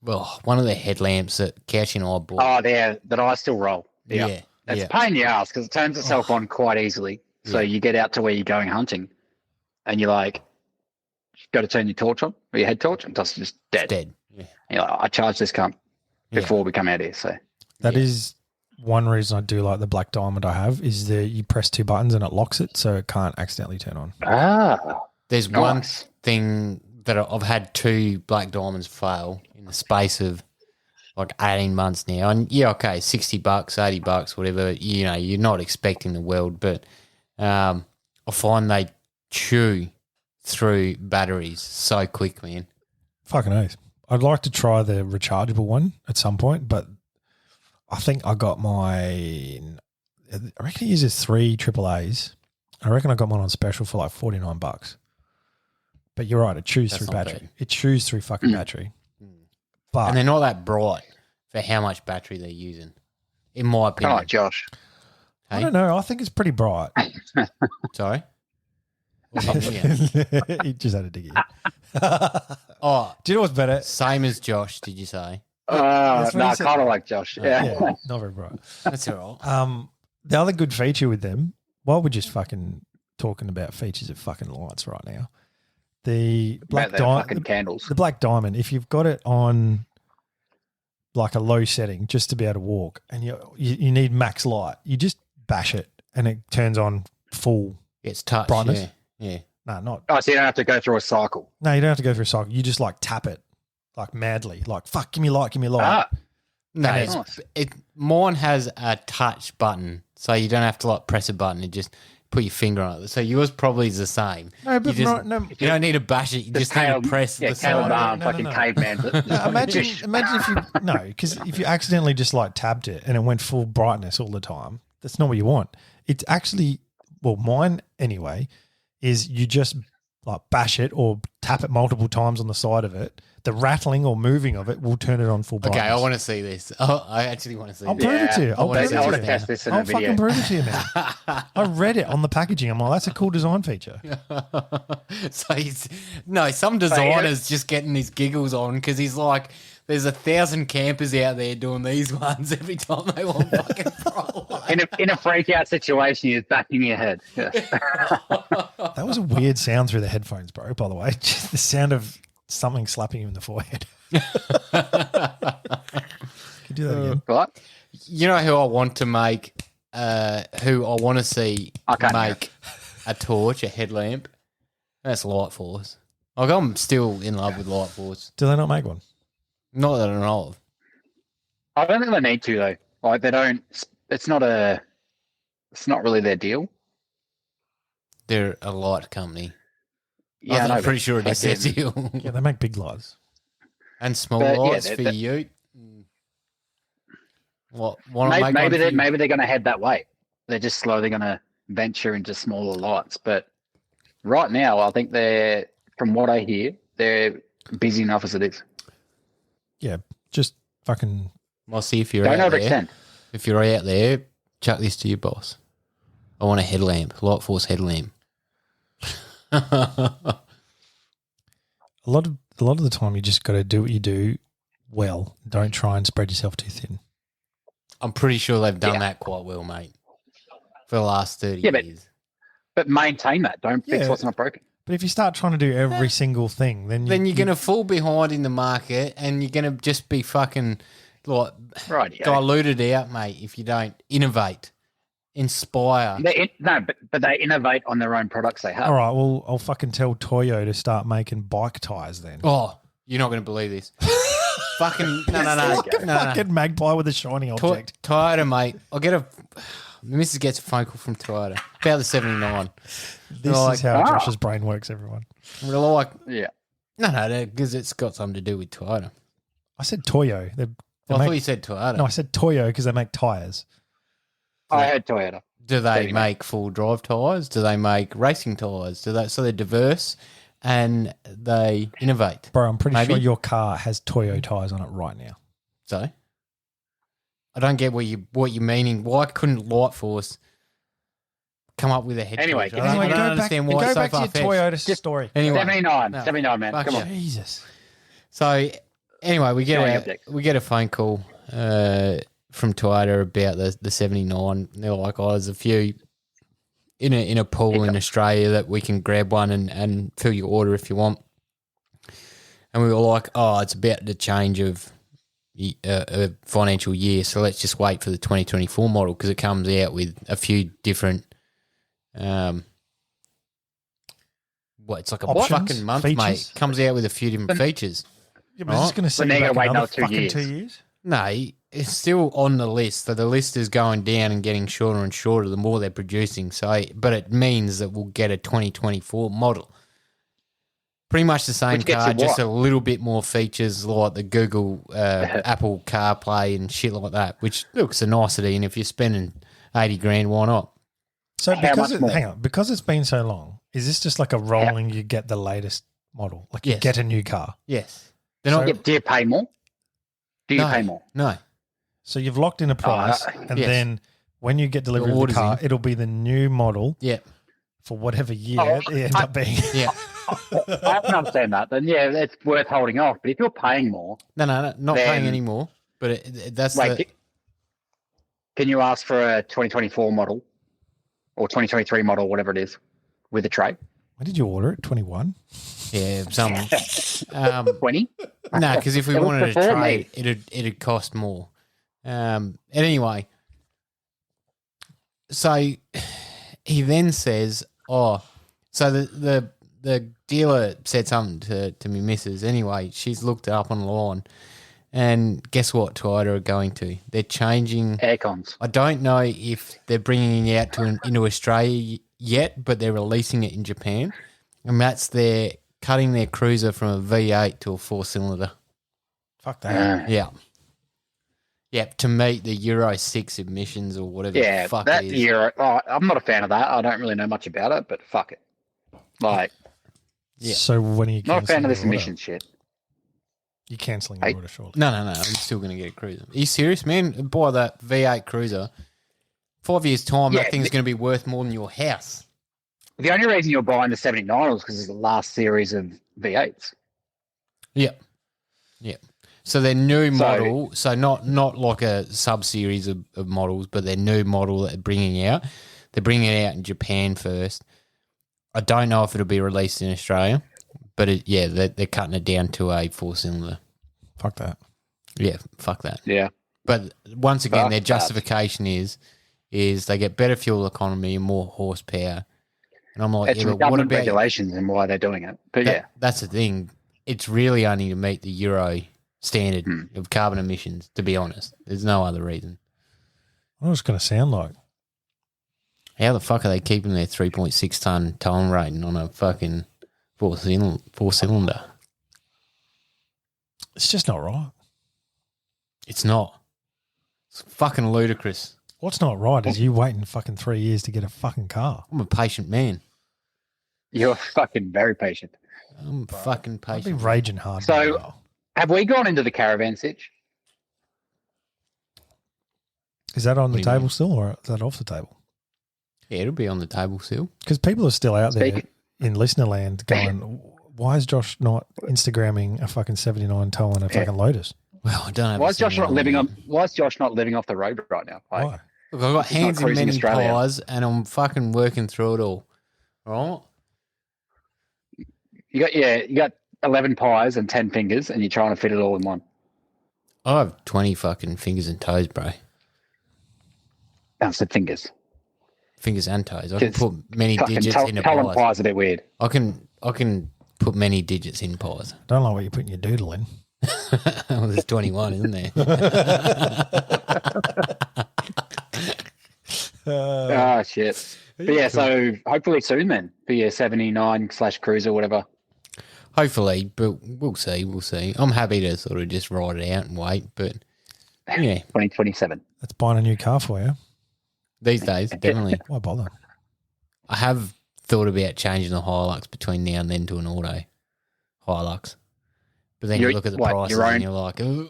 Well, one of their headlamps that Couch and I bought. Oh, yeah, that I still roll. Yeah. It's a pain in the ass because it turns itself on quite easily. So you get out to where you're going hunting and you're like, got to turn your torch on or your head torch and it's just dead. It's dead. Yeah. And you're like, I charged this cunt before we come out here. So That is one reason I do like the black diamond I have is that you press 2 buttons and it locks it so it can't accidentally turn on. There's one Nice. thing that I've had 2 black diamonds fail in the space of like 18 months now. And yeah, okay, $60, $80, whatever, you know, you're not expecting the world, but I find they chew through batteries so quick, man. Fucking oath. I'd like to try the rechargeable one at some point, but I think I got I reckon it uses 3 AAAs. I reckon I got mine on special for like $49. But you're right, it chews That's through not battery. bad. It chews through fucking battery. But And they're not that bright for how much battery they're using, in my kind opinion. of like Josh. I don't know. I think it's pretty bright. Sorry? Yeah. He just had a dig in. Oh, Do you know what's better? same as Josh, did you say? That's what No, he said. kind of like Josh. Yeah. Yeah, not very bright. That's all right. The other good feature with them, while we're just fucking talking about features of fucking lights right now, the black About the fucking diamond, candles. the black diamond, if you've got it on like a low setting just to be able to walk, and you need max light, you just bash it and it turns on full. It's touch. brightness. Yeah. No, not. Oh, so you don't have to go through a cycle. No, you don't have to go through a cycle. You just like tap it like madly, like fuck, give me light, give me light. Ah, No, And it's- mine has a touch button, so you don't have to like press a button and just put your finger on it. So yours probably is the same. No, but you, just, no. you don't need to bash it. You just need to press the Caleb side. No, fucking no. caveman. No, imagine if you because if you accidentally just like tabbed it and it went full brightness all the time, that's not what you want. It's actually mine anyway, is you just like bash it or tap it multiple times on the side of it. The rattling or moving of it will turn it on full brightness. Okay, I want to see this. Oh, I actually want to see I'll this. prove it to you. I'll wanna prove see it I to want you. to test this in I'll a video. fucking prove it to you, man. I read it on the packaging. I'm like, that's a cool design feature. So some designers just getting his giggles on because he's like, there's 1,000 campers out there doing these ones every time they want fucking pro light. In a freak out situation, you're backing your head. Yeah. That was a weird sound through the headphones, bro, by the way. Just the sound of something slapping you in the forehead. Can you do that again? Right? You know who I want to make who I want to see can't make a torch, a headlamp. That's Light Force. Like, I'm still in love with Light Force. Do they not make one? Not that I know of. I don't think they need to though. Like they don't. It's not really their deal. They're a light company. Yeah, I'm pretty sure it is their deal. Yeah, they make big lights. And small But, yeah, lights for you. What? Maybe they're going to head that way. They're just slowly going to venture into smaller lights. But right now, I think from what I hear, they're busy enough as it is. Yeah, just fucking. Well, see if you're Don't out there. overextend. If you're out there, chuck this to your boss. I want a headlamp, Light Force headlamp. A lot of the time, you just got to do what you do well. Don't try and spread yourself too thin. I'm pretty sure they've done that quite well, mate, for the last 30 years. But maintain that. Don't fix what's not broken. But if you start trying to do every single thing, then you're going to fall behind in the market, and you're going to just be fucking like diluted out, mate. If you don't innovate, inspire. But they innovate on their own products they have. All right, well, I'll fucking tell Toyo to start making bike tires then. Oh, you're not going to believe this. Fucking no. Fucking magpie with a shiny object. Toyota, mate. The missus gets a phone call from Toyota about the 79. This is how Josh's brain works, everyone. We're like, yeah. No, because it's got something to do with Toyota. I said Toyo. I thought you said Toyota. No, I said Toyo because they make tires. I heard Toyota. Do they make full drive tyres? Do they make racing tyres? So they're diverse and they innovate. Bro, I'm pretty sure your car has Toyo tires on it right now. So I don't get what you're meaning. Why couldn't Light Force come up with a head? Anyway, I don't understand why it's so go back to your Toyota story. Anyway, 79, man. Come on. Jesus. So anyway, we get a phone call from Toyota about the 79. They're like, there's a few in a pool in Australia that we can grab one and fill your order if you want. And we were like, it's about the change of a financial year, so let's just wait for the 2024 model because it comes out with a few different it's like a options, fucking month, features. mate. Comes out with a few different features. Yeah, but it's just going to sit back wait another another 2 years. 2 years? No, it's still on the list. So the list is going down and getting shorter and shorter the more they're producing. So, but it means that we'll get a 2024 model. Pretty much the same car, just a little bit more features like the Google, Apple CarPlay and shit like that, which looks a nicety. And if you're spending 80 grand, why not? So because it's been so long, is this just like a rolling? You get the latest model, like you get a new car. Yes. Do you pay more? Pay more? No. So you've locked in a price, and then when you get delivery of the car, it'll be the new model. Yeah. For whatever year it ends up being. Yeah. I can understand that. Then it's worth holding off. But if you're paying more, no, not paying any more. But can you ask for a 2024 model or 2023 model, whatever it is, with a trade? When did you order it? 21? Yeah, something. 20? No, because if we wanted a trade, it'd cost more. Anyway, so he then says, so the dealer said something to me missus. Anyway, she's looked it up online, and guess what Toyota are going to? They're changing aircons. I don't know if they're bringing it out into Australia yet, but they're releasing it in Japan, and they're cutting their cruiser from a V8 to a 4-cylinder. Fuck that. Yeah. Yeah, to meet the Euro 6 emissions or whatever the fuck it is. I'm not a fan of that. I don't really know much about it, but fuck it. So when are you not a fan of this emission shit? You're cancelling the order shortly. No. I'm still going to get a cruiser. Are you serious, man? Buy that V8 cruiser. 5 years' time, that thing's going to be worth more than your house. The only reason you're buying the 79 was because it's the last series of V8s. Yeah. So their new model, so not like a sub-series of models, but their new model that they're bringing out. They're bringing it out in Japan first. I don't know if it'll be released in Australia, but they're cutting it down to a 4-cylinder. Fuck that. Yeah, fuck that. Yeah. But once again, their justification is is they get better fuel economy and more horsepower. And I'm like, It's yeah, but what government about regulations and why they're doing it. But yeah, that's the thing. It's really only to meet the Euro standard of carbon emissions, to be honest. There's no other reason. What is it going to sound like? How the fuck are they keeping their 3.6 ton towing rating on a fucking four cylinder? It's just not right. It's not. It's fucking ludicrous. What's not right is you waiting fucking 3 years to get a fucking car. I'm a patient man. you're fucking very patient. I'm fucking I've been patient. raging hard. So, have we gone into the caravan sitch? Is that on What the do you table mean? still, or is that off the table? Yeah, it'll be on the table still. Because people are still out there Speaking- in listener land going, why is Josh not Instagramming a fucking 79 toe and a fucking Lotus? Well, I don't have. Why a is Josh not similar living one on? Why is Josh not living off the road right now? Like, Why? Look, I've got He's not hands in cruising many Australia. pies, and I'm fucking working through it all. Right? you got 11 pies and 10 fingers, and you're trying to fit it all in one. I have 20 fucking fingers and toes, bro. I said fingers. Fingers and toes. I can Just put many Fucking digits in a Talent pie. pies a bit weird. I can put many digits in pies. Don't like what you're putting your doodle in. Well, there's 21, isn't there? Oh shit! But yeah, so hopefully soon then for your 79/cruiser, whatever. Hopefully, but we'll see. We'll see. I'm happy to sort of just ride it out and wait, but yeah, 2027. That's buying a new car for you. these days, definitely. Why bother? I have thought about changing the Hilux between now and then to an auto Hilux. But then you Your- look at the what, prices your own? and you're like, ooh.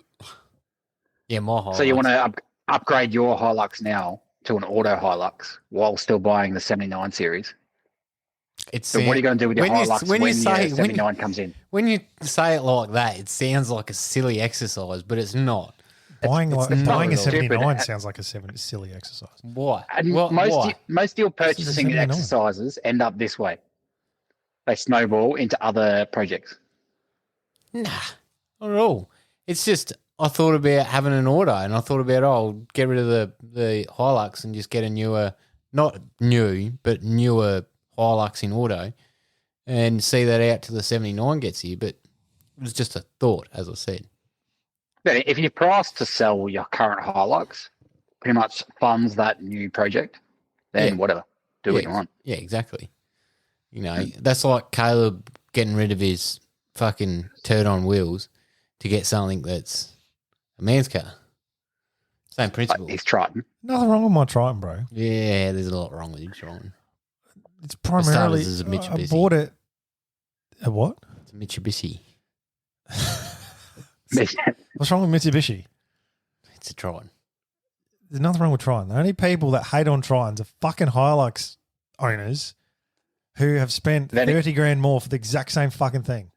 Yeah, my Hilux. So you want to upgrade your Hilux now to an auto Hilux while still buying the 79 series. It's So what are you going to do with your Hilux when, you say, your 79 comes in? when you say it like that, it sounds like a silly exercise, but it's not. Buying it's a not stupid. 79 sounds like a silly exercise. Why? And Why? most of your This is purchasing 79. exercises end up this way. They snowball into other projects. Nah, not at all. It's just I thought about having an auto, and I thought about I'll get rid of the Hilux and just get a newer, not new, but newer Hilux in auto, and see that out till the 79 gets here. But it was just a thought, as I said. But if you're priced to sell your current Hilux, pretty much funds that new project, then Yeah. whatever. Do what you want. Yeah, exactly. You know, that's like Caleb getting rid of his fucking turd on wheels to get something that's a man's car. Same principle. Like, he's Triton. Nothing wrong with my Triton, bro. Yeah, there's a lot wrong with your Triton. It's primarily as a I Mitsubishi. bought it. A what? It's a Mitsubishi. What's wrong with Mitsubishi? It's a Triton. There's nothing wrong with Triton. The only people that hate on Tritons are fucking Hilux owners who have spent Then it- 30 grand more for the exact same fucking thing.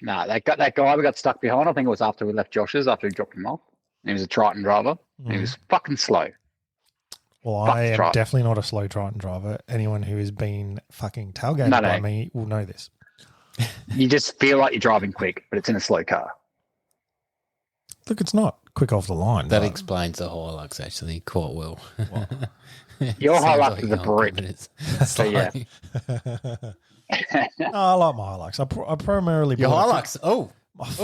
Nah, that guy we got stuck behind. I think it was after we left Josh's, after we dropped him off. He was a Triton driver. And he was fucking slow. Well, Fuck I am Triton. definitely not a slow Triton driver. Anyone who has been fucking tailgated No, by no. me will know this. You just feel like you're driving quick, but it's in a slow car. Look, it's not quick off the line. That but- explains the Hilux actually quite well. Your Sounds Hilux like is a you're brick. confident. So, yeah. No, I like my Hilux. I primarily Your bought it- Hilux. Oh,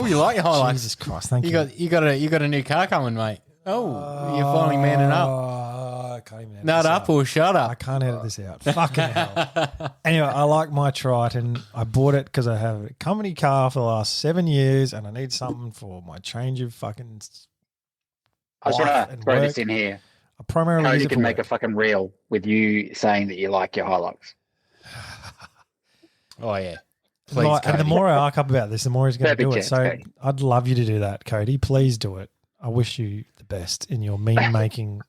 you like your Hilux. Jesus Christ, thank you. You got a new car coming, mate. Oh, you're finally manning up. I can't even edit Nut this up out. or shut I up. can't edit this out. Fucking hell. Anyway, I like my Triton. I bought it because I have a company car for the last 7 years and I need something for my change of fucking I just life want to and throw work. this in here. I primarily use Cody it can for make a work. fucking reel with you saying that you like your Hilux. Oh yeah. Please, Like, and the Cody. more I arc up about this, the more he's going to Fair do big it. chance, So Cody. I'd love you to do that, Cody. Please do it. I wish you the best in your meme making.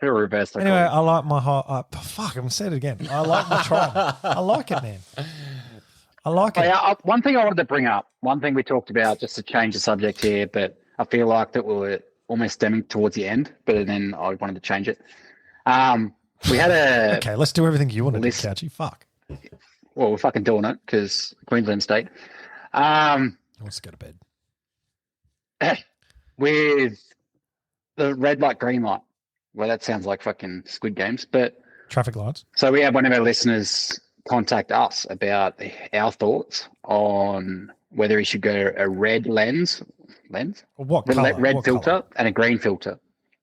It'll reverse the Anyway, call. I like my fuck, I'm said it again. I like my Triton. I like it, man. I like Oh, it. yeah, one thing I wanted to bring up, one thing we talked about, just to change the subject here, but I feel like that we're almost stemming towards the end, but then I wanted to change it. We had a, Okay, let's do everything you want to do, list- Couchy. Fuck. well, we're fucking doing it because Queensland State. Let's go to bed. With the red light, green light. Well, that sounds like fucking Squid Games. But Traffic lights. so we had one of our listeners contact us about our thoughts on whether he should go a red lens, What red, color? red What filter colour? and a green filter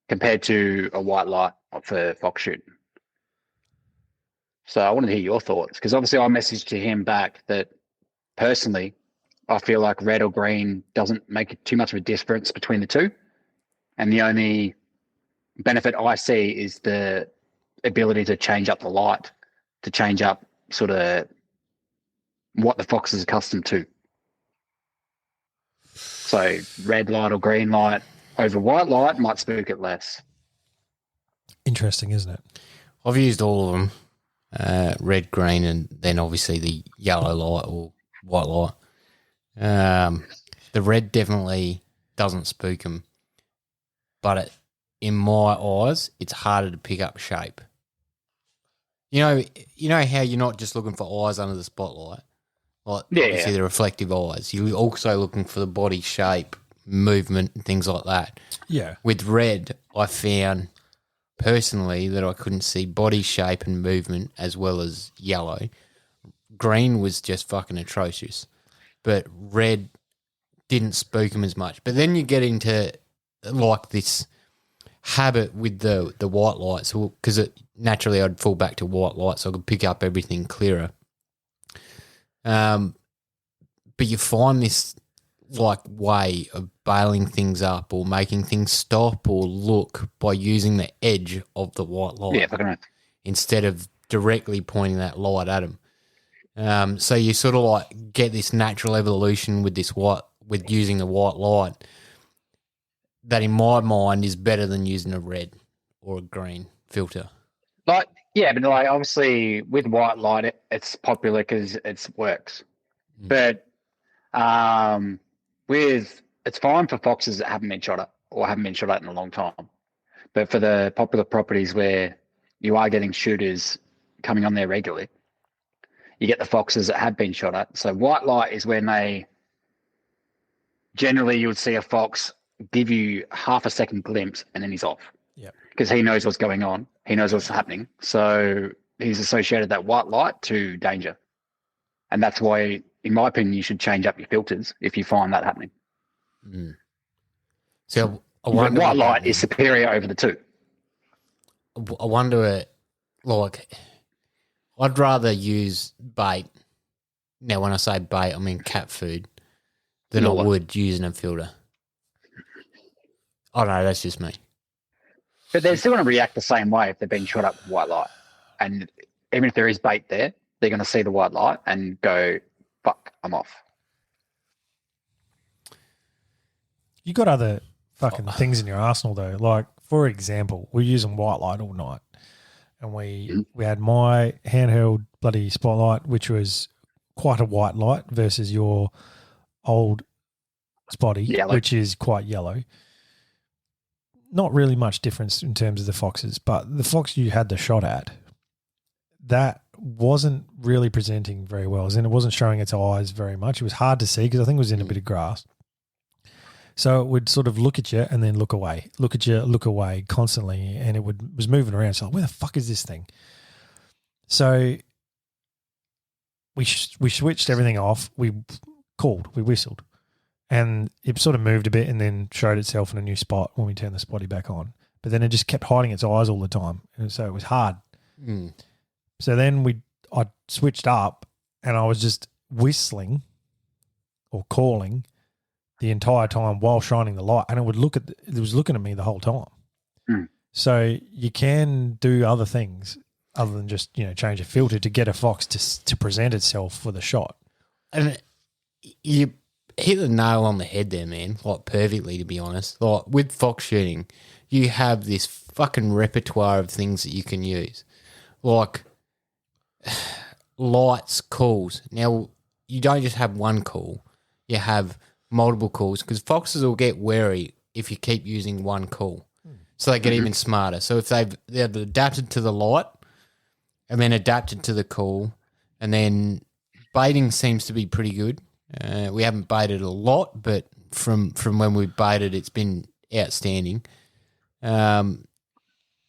compared to a white light for fox shooting. So I wanted to hear your thoughts because obviously I messaged to him back that personally I feel like red or green doesn't make too much of a difference between the two. And the only benefit I see is the ability to change up the light, to change up sort of what the fox is accustomed to. So red light or green light over white light might spook it less. Interesting, isn't it? I've used all of them, red, green, and then obviously the yellow light or white light. The red definitely doesn't spook them, but in my eyes, it's harder to pick up shape. You know how you're not just looking for eyes under the spotlight. Like obviously the reflective eyes. You're also looking for the body shape, movement, and things like that. Yeah. With red, I found personally that I couldn't see body shape and movement as well as yellow. Green was just fucking atrocious, but red didn't spook them as much. But then you get into like this habit with the white lights because naturally I'd fall back to white light so I could pick up everything clearer. But you find this like way of bailing things up or making things stop or look by using the edge of the white light instead of directly pointing that light at them. So you sort of like get this natural evolution with with using the white light that in my mind is better than using a red or a green filter. But obviously with white light, it's popular because it works. But it's fine for foxes that haven't been shot at or haven't been shot at in a long time. But for the popular properties where you are getting shooters coming on there regularly, you get the foxes that have been shot at. So white light is when generally you would see a fox give you half a second glimpse and then he's off. Yeah. Because he knows what's going on. He knows what's happening. So he's associated that white light to danger. And that's why, in my opinion, you should change up your filters if you find that happening. Mm. So white light is superior over the two. I wonder, I'd rather use bait. Now, when I say bait, I mean cat food than I would using a filter. I don't know, that's just me. But they're still going to react the same way if they've been shot up with white light. And even if there is bait there, they're going to see the white light and go, fuck, I'm off. You got other fucking things in your arsenal though. Like, for example, we're using white light all night. And we had my handheld bloody spotlight, which was quite a white light versus your old spotty, which is quite yellow. Not really much difference in terms of the foxes, but the fox you had the shot at, that wasn't really presenting very well. And it wasn't showing its eyes very much. It was hard to see because I think it was in a bit of grass. So it would sort of look at you and then look away, look at you, look away constantly, and it was moving around. So like, where the fuck is this thing? So we switched everything off. We whistled, and it sort of moved a bit and then showed itself in a new spot when we turned the spotty back on. But then it just kept hiding its eyes all the time, and so it was hard. Mm. So then I switched up, and I was just whistling or calling the entire time while shining the light, and it was looking at me the whole time. Mm. So you can do other things other than just change a filter to get a fox to present itself for the shot. And you hit the nail on the head there, man, like perfectly, to be honest. Like with fox shooting, you have this fucking repertoire of things that you can use, like lights, calls. Now, you don't just have one call, you have multiple calls because foxes will get wary if you keep using one call. So they get even smarter. So if they've adapted to the light and then adapted to the call, and then baiting seems to be pretty good. We haven't baited a lot, but from when we baited, it's been outstanding.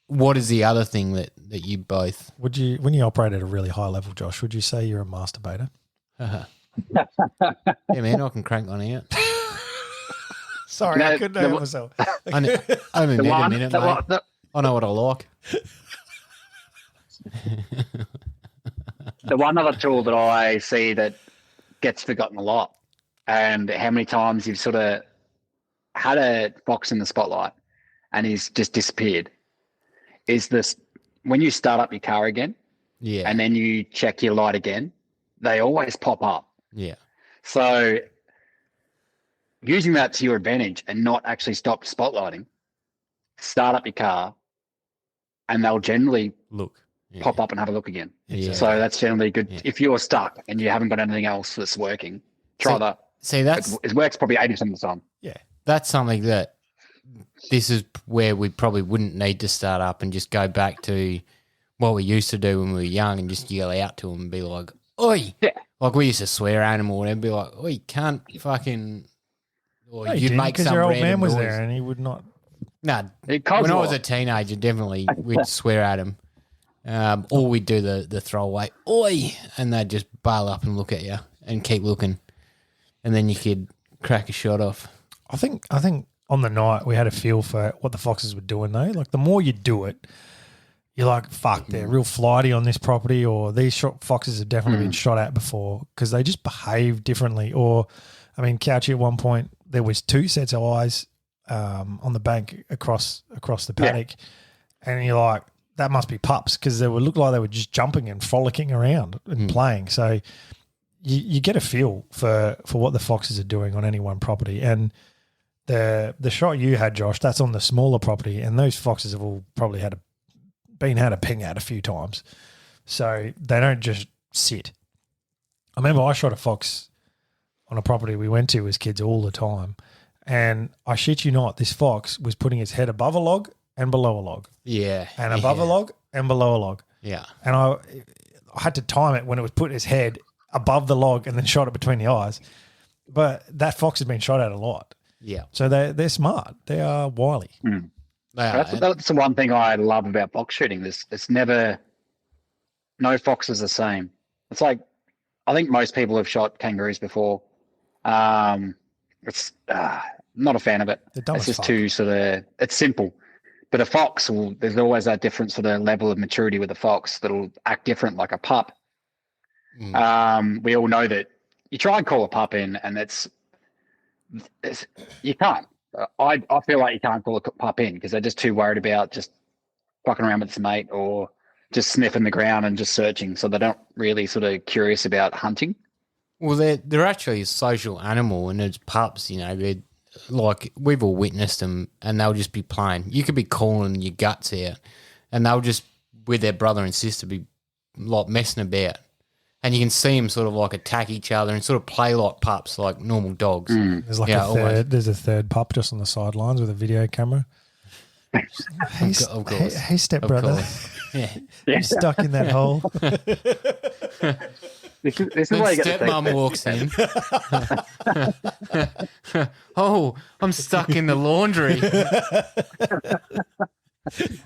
what is the other thing that you both? When you operate at a really high level, Josh, would you say you're a masturbator? Yeah, man, I can crank one out. Sorry, I couldn't help myself. I only need a minute, mate. I know what I like. The one other tool that I see that gets forgotten a lot, and how many times you've sort of had a fox in the spotlight and he's just disappeared, is this when you start up your car again, and then you check your light again, they always pop up. Yeah. So using that to your advantage and not actually stop spotlighting, start up your car, and they'll generally pop up and have a look again. Yeah. So that's generally good. Yeah. If you're stuck and you haven't got anything else that's working, try that. See, it works probably 80% of the time. Yeah. That's something that this is where we probably wouldn't need to start up and just go back to what we used to do when we were young and just yell out to them and be like, oi. Yeah. Like we used to swear at him or whatever, be like, oi, can't fucking, or No, you'd make some your old random man was noise. there and he would not. Nah, when I was a teenager, definitely we'd swear at him. Or we'd do the throwaway, oi, and they'd just bail up and look at you and keep looking. And then you could crack a shot off. I think on the night we had a feel for what the foxes were doing though. Like the more you do it, you're like, fuck, they're real flighty on this property, or these foxes have definitely been shot at before because they just behave differently. Or, I mean, Couchy at one point, there was 2 sets of eyes on the bank across the paddock, and you're like, that must be pups because they would look like they were just jumping and frolicking around and playing. So you get a feel for what the foxes are doing on any one property. And the shot you had, Josh, that's on the smaller property, and those foxes have all probably had a ping at a few times. So they don't just sit. I remember I shot a fox on a property we went to as kids all the time, and I shit you not, this fox was putting its head above a log and below a log. Yeah. And above a log and below a log. Yeah. And I had to time it when it was putting its head above the log and then shot it between the eyes. But that fox has been shot at a lot. Yeah. So they're smart. They are wily. That's the one thing I love about fox shooting. It's never, no fox is the same. It's like, I think most people have shot kangaroos before. It's not a fan of it. It's just too sort of, it's simple. But a fox, there's always that different sort of level of maturity with a fox that'll act different like a pup. We all know that you try and call a pup in and it's you can't. I feel like you can't call a pup in because they're just too worried about just fucking around with its mate or just sniffing the ground and just searching. So they're not really sort of curious about hunting. Well, they're actually a social animal, and it's pups, you know, they're like, we've all witnessed them, and they'll just be playing. You could be calling your guts out, and they'll just, with their brother and sister, be like messing about. And you can see them sort of like attack each other and sort of play like pups, like normal dogs. There's like there's a third pup just on the sidelines with a video camera. Hey, of course. Hey, stepbrother. Yeah. You're stuck in that hole. This is why you get stepmom walks in. Oh, I'm stuck in the laundry. The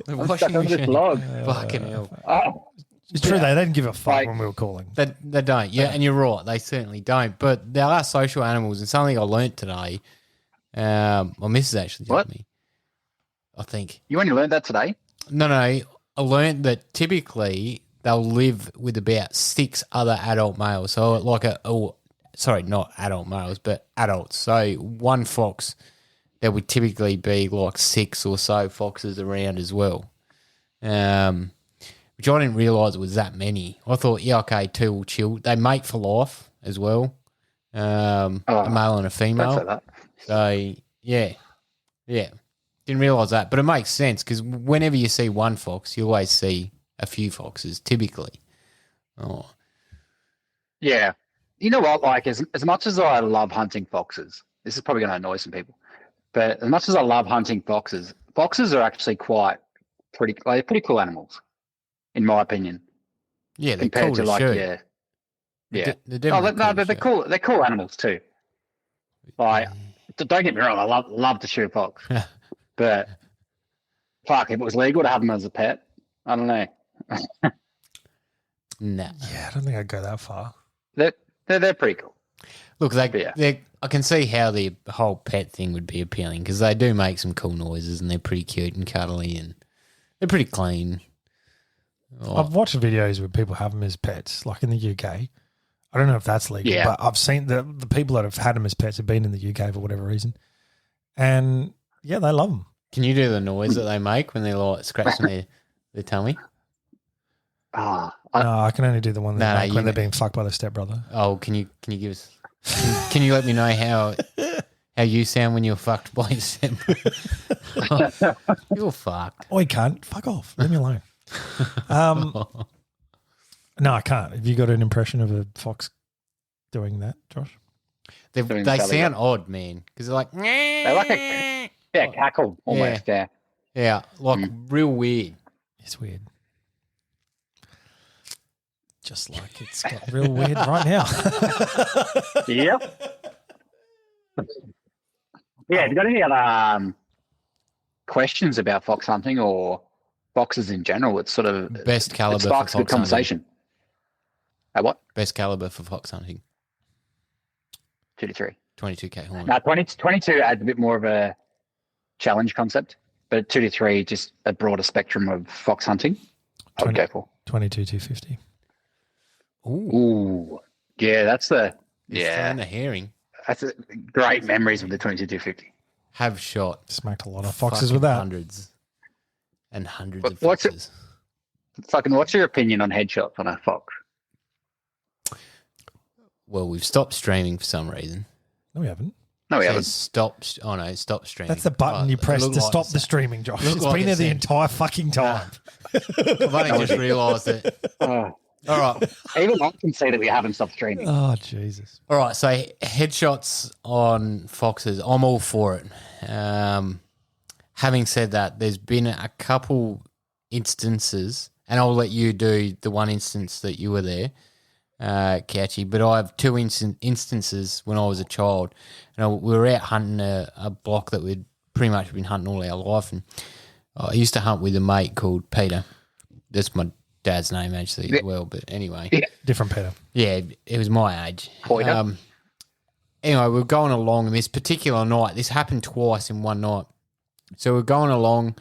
washing machine. Log. Fucking hell. It's true, they didn't give a fuck when we were calling. They don't, yeah, and you're right, they certainly don't. But they are social animals, and something I learnt today, my missus actually told me, I think. You only learned that today? No, I learnt that typically they'll live with about 6 other adult males. So like not adult males, but adults. So one fox, there would typically be like 6 or so foxes around as well. Which I didn't realise it was that many. I thought, 2 will chill. They mate for life as well, a male and a female. So, yeah. Didn't realise that. But it makes sense because whenever you see one fox, you always see a few foxes, typically. Oh. Yeah. You know what? Like, as much as I love hunting foxes, this is probably going to annoy some people, but as much as I love hunting foxes are actually pretty cool animals. In my opinion, yeah, they're compared cool to like shoot. yeah. They're cool. They're cool animals too. Like, don't get me wrong, I love to shoot a fox, but fuck, if it was legal to have them as a pet, I don't know. Nah. Yeah, I don't think I'd go that far. They're pretty cool. Look, I can see how the whole pet thing would be appealing because they do make some cool noises and they're pretty cute and cuddly and they're pretty clean. Oh. I've watched videos where people have them as pets, like in the UK. I don't know if that's legal, but I've seen the people that have had them as pets have been in the UK for whatever reason. And, yeah, they love them. Can you do the noise that they make when they're like scratching their tummy? No, I can only do the one they make when they're being fucked by the stepbrother. Oh, can you give us? Can you let me know how you sound when you're fucked by your stepbrother? You're fucked. Oh, you can't. Fuck off. Leave me alone. No, I can't. Have you got an impression of a fox doing that, Josh? They sound odd, man, because they're like cackle almost. Yeah, like real weird. It's weird. Just like it's got real weird right now. Yep. Yeah, have you got any other questions about fox hunting or foxes in general? It's sort of best caliber for fox fox conversation. At what? Best caliber for fox hunting. 2 to 3. 22K horn. No, 22 adds a bit more of a challenge concept, but 2 to 3 just a broader spectrum of fox hunting. I would go for 22,250. Ooh, yeah, that's the throwing the herring. That's great memories with the 22,250. Have shot smacked a lot of foxes with that. Hundreds and hundreds of foxes. What's your opinion on headshots on a fox? Well, we've stopped streaming for some reason. No, we haven't. No, we haven't. Stop streaming. That's the button you press to stop the streaming, Josh. It's been there the entire fucking time. I've only just realised it. All right. Even I can say that we haven't stopped streaming. Oh, Jesus. All right. So headshots on foxes, I'm all for it. Having said that, there's been a couple instances, and I'll let you do the one instance that you were there, Couchy, but I have two instances when I was a child. And we were out hunting a block that we'd pretty much been hunting all our life. And I used to hunt with a mate called Peter. That's my dad's name actually as well, but anyway. Yeah. Different Peter. Yeah, it was my age. Pointer. Anyway, we're going along, and this particular night, this happened twice in one night. So we're going along, and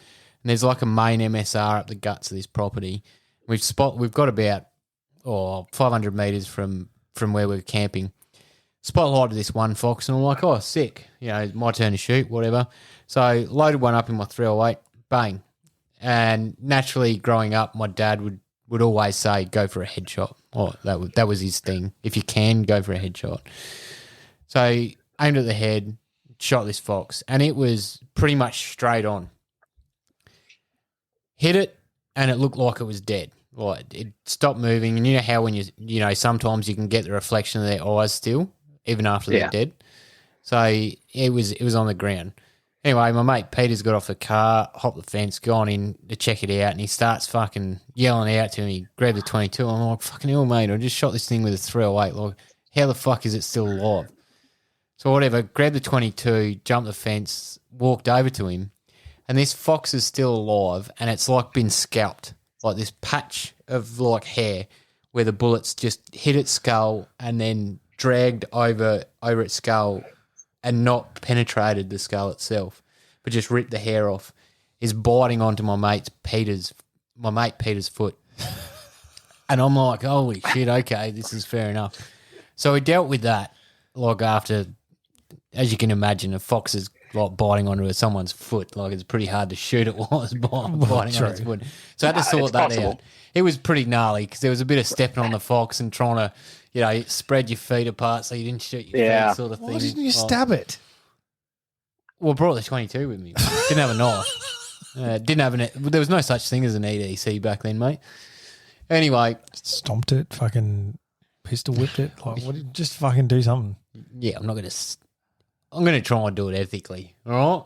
there's like a main MSR up the guts of this property. We've got about 500 metres from where we're camping. Spotlighted this one fox, and I'm like, oh, sick. You know, my turn to shoot, whatever. So loaded one up in my 308, bang. And naturally, growing up, my dad would always say, go for a headshot. Oh, that was his thing. If you can, go for a headshot. So aimed at the head, shot this fox, and it was pretty much straight on. Hit it, and it looked like it was dead. Like it stopped moving, and you know how when you know sometimes you can get the reflection of their eyes still, even after they're dead. So it was on the ground. Anyway, my mate Peter's got off the car, hopped the fence, gone in to check it out, and he starts fucking yelling out to me. He grabbed the 22. I'm like, fucking hell, mate, I just shot this thing with a 308. Like, how the fuck is it still alive? So whatever, grabbed the 22, jumped the fence, walked over to him, and this fox is still alive, and it's like been scalped, like this patch of like hair where the bullets just hit its skull and then dragged over its skull and not penetrated the skull itself, but just ripped the hair off, is biting onto my mate Peter's foot. And I'm like, holy shit, okay, this is fair enough. So we dealt with that, like after, as you can imagine, a fox is like biting onto someone's foot. Like it's pretty hard to shoot it while it's biting on its foot. So I had to sort that out. It was pretty gnarly because there was a bit of stepping on the fox and trying to, you know, spread your feet apart so you didn't shoot your feet sort of thing. Why didn't you stab it? Well, I brought the 22 with me. Didn't have a knife. There was no such thing as an EDC back then, mate. Anyway. Stomped it, fucking pistol whipped it. Like, just fucking do something. Yeah, I'm going to try and do it ethically, all right?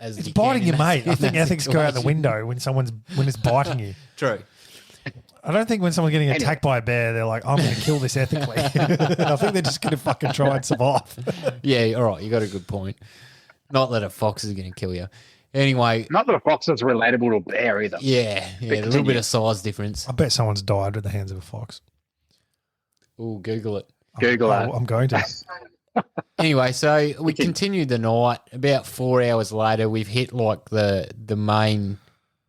It's biting your mate. I think ethics go out the window when it's biting you. True. I don't think when someone's getting attacked by a bear, they're like, I'm going to kill this ethically. I think they're just going to fucking try and survive. Yeah, all right, you got a good point. Not that a fox is going to kill you. Anyway, Not that a fox is relatable to a bear either. yeah, a little bit of size difference. I bet someone's died with the hands of a fox. Oh, Google it. Google that. I'm going to. Anyway, so we continued the night. About 4 hours later, we've hit like the main.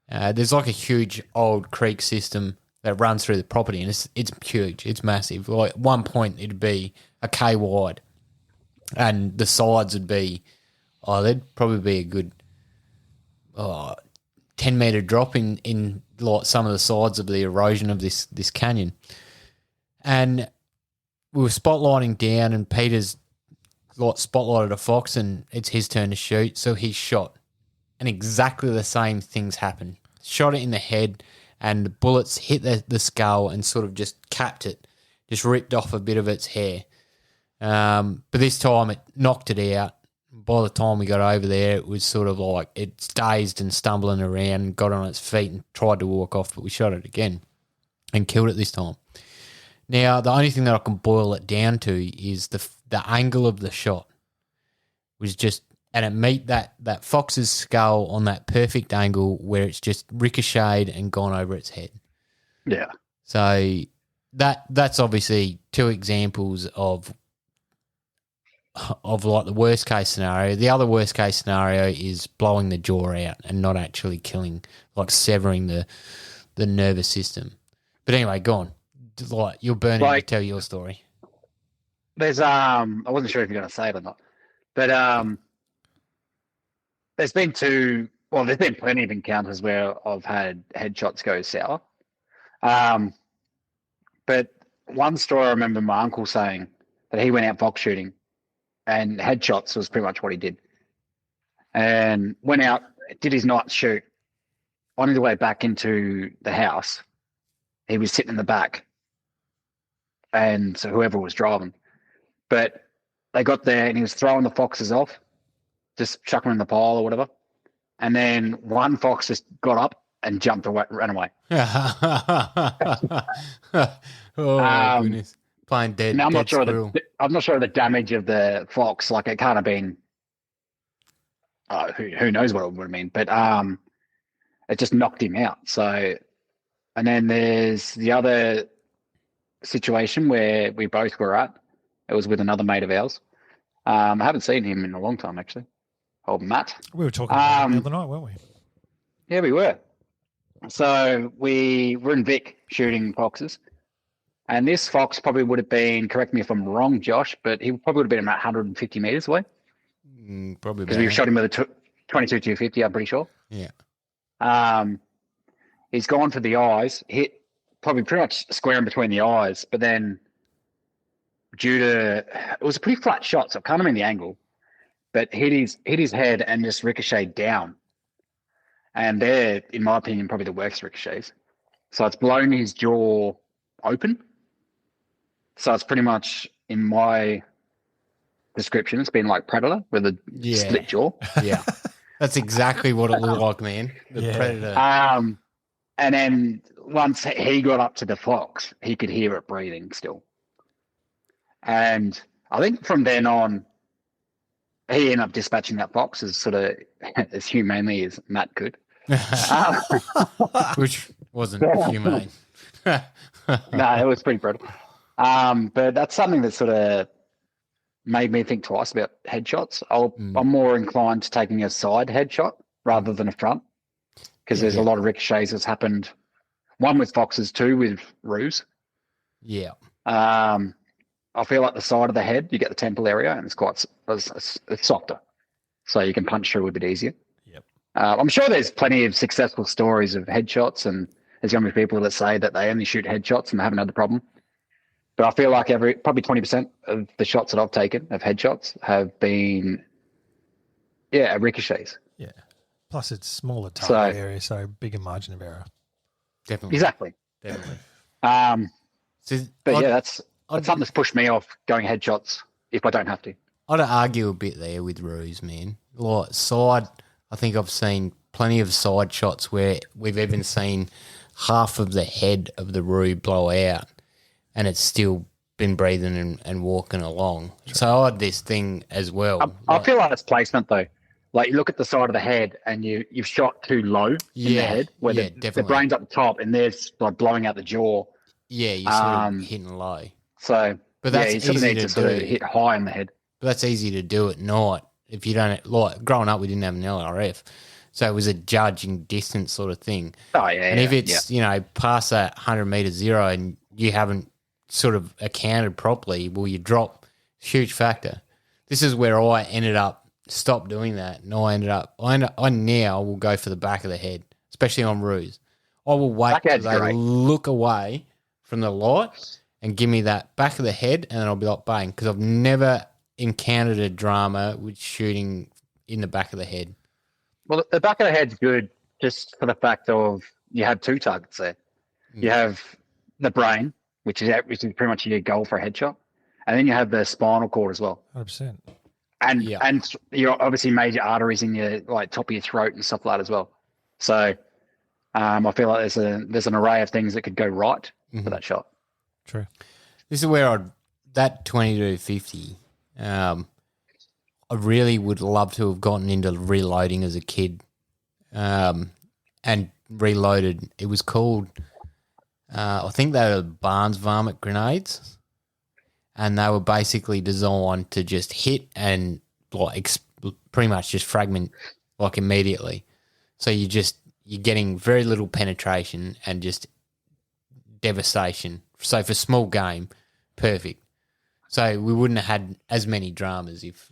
There's like a huge old creek system that runs through the property, and it's huge. It's massive. Like at one point, it'd be a K wide, and the sides would be, there'd probably be a good 10-meter drop in like some of the sides of the erosion of this canyon. And we were spotlighting down, and Peter's like spotlighted a fox, and it's his turn to shoot. So he shot, and exactly the same things happened. Shot it in the head, and the bullets hit the skull and sort of just capped it, just ripped off a bit of its hair. But this time it knocked it out. By the time we got over there, it was sort of like it's dazed and stumbling around, got on its feet and tried to walk off, but we shot it again and killed it this time. Now, the only thing that I can boil it down to is the angle of the shot was just, and it meet that fox's skull on that perfect angle where it's just ricocheted and gone over its head. Yeah. So that's obviously two examples of like the worst case scenario. The other worst case scenario is blowing the jaw out and not actually killing, like severing the nervous system. But anyway, go on. Like you're burning to tell your story. There's I wasn't sure if you're going to say it or not, but there's been plenty of encounters where I've had headshots go sour. But one story I remember my uncle saying that he went out fox shooting, and headshots was pretty much what he did. And went out, did his night shoot. On his way back into the house, he was sitting in the back, and so whoever was driving. But they got there, and he was throwing the foxes off, just chucking them in the pile or whatever. And then one fox just got up and jumped away, ran away. Oh, my goodness. Playing dead. Now, I'm not sure the damage of the fox. Like it can't have been. Who knows what it would have been? But it just knocked him out. So, and then there's the other situation where we both were at. It was with another mate of ours. I haven't seen him in a long time, actually. Old Matt. We were talking about it the other night, weren't we? Yeah, we were. So we were in Vic shooting foxes. And this fox probably would have been, correct me if I'm wrong, Josh, but he probably would have been about 150 metres away. Probably. Because we shot him with a 22-250, I'm pretty sure. Yeah. He's gone for the eyes, hit probably pretty much square in between the eyes, but then it was a pretty flat shot, so it can't have been the angle, but hit his head and just ricocheted down. And they're, in my opinion, probably the worst ricochets. So it's blown his jaw open. So it's pretty much, in my description, it's been like Predator with a split jaw. Yeah. That's exactly what it looked like, man. The Predator. And then once he got up to the fox, he could hear it breathing still. And I think from then on, he ended up dispatching that fox as sort of as humanely as Matt could. Which wasn't humane. No, it was pretty brutal. But that's something that sort of made me think twice about headshots. I'm more inclined to taking a side headshot rather than a front, because there's a lot of ricochets that's happened. One with foxes, two with roos. Yeah. I feel like the side of the head, you get the temple area, and it's softer, so you can punch through a bit easier. Yep. I'm sure there's plenty of successful stories of headshots, and there's going to be people that say that they only shoot headshots and they haven't had the problem. But I feel like probably 20% of the shots that I've taken of headshots have been, ricochets. Yeah. Plus, it's smaller target area, so bigger margin of error. Definitely. Exactly. Definitely. That's something that's pushed me off going headshots if I don't have to. I'd argue a bit there with roos, man. Like side, I think I've seen plenty of side shots where we've even seen half of the head of the roo blow out, and it's still been breathing and walking along. Sure. So I had this thing as well. I feel like it's placement though. Like you look at the side of the head and you've shot too low in the head where the definitely. brain's up the top and there's like blowing out the jaw. Yeah, you're sort of hitting low. So, but that's you sort of easy need to to sort of do. hit high in the head. But that's easy to do at night if you don't, like, growing up we didn't have an LRF. So it was a judging distance sort of thing. Oh, yeah. And if it's, past that 100 metre zero and you haven't sort of accounted properly, well, you drop. Huge factor. This is where I ended up stopped doing that, and I now will go for the back of the head, especially on roos. I will wait till they look away from the light and give me that back of the head, and then I'll be like, bang, because I've never encountered a drama with shooting in the back of the head. Well, the back of the head's good just for the fact of you have two targets there. You have the brain, which is pretty much your goal for a headshot, and then you have the spinal cord as well. 100%. And you're obviously major arteries in your top of your throat and stuff like that as well. So I feel like there's an array of things that could go right for that shot. True. This is where that 2250. I really would love to have gotten into reloading as a kid, and reloaded. It was called, I think they were Barnes varmint grenades. And they were basically designed to just hit and pretty much just fragment immediately. So you're getting very little penetration and just devastation. So for small game, perfect. So we wouldn't have had as many dramas if.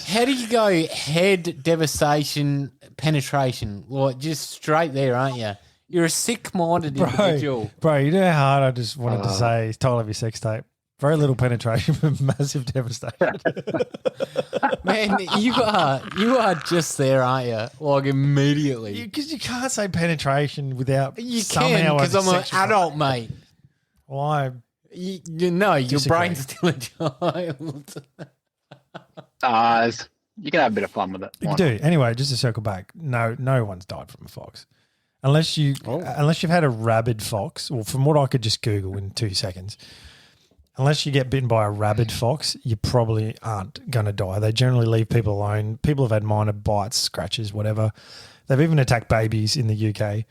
How do you go head, devastation, penetration? Just straight there, aren't you? You're a sick-minded individual. Bro, you know how hard I just wanted to say title of your sex tape? Very little penetration, but massive devastation. Man, you are just there, aren't you? Immediately. Because you can't say penetration without you somehow because I'm an adult, mate. Why? Your brain's still a child. You can have a bit of fun with it. You do. Anyway, just to circle back, no one's died from a fox. Unless you've had a rabid fox, well, from what I could just Google in 2 seconds, unless you get bitten by a rabid fox, you probably aren't going to die. They generally leave people alone. People have had minor bites, scratches, whatever. They've even attacked babies in the UK,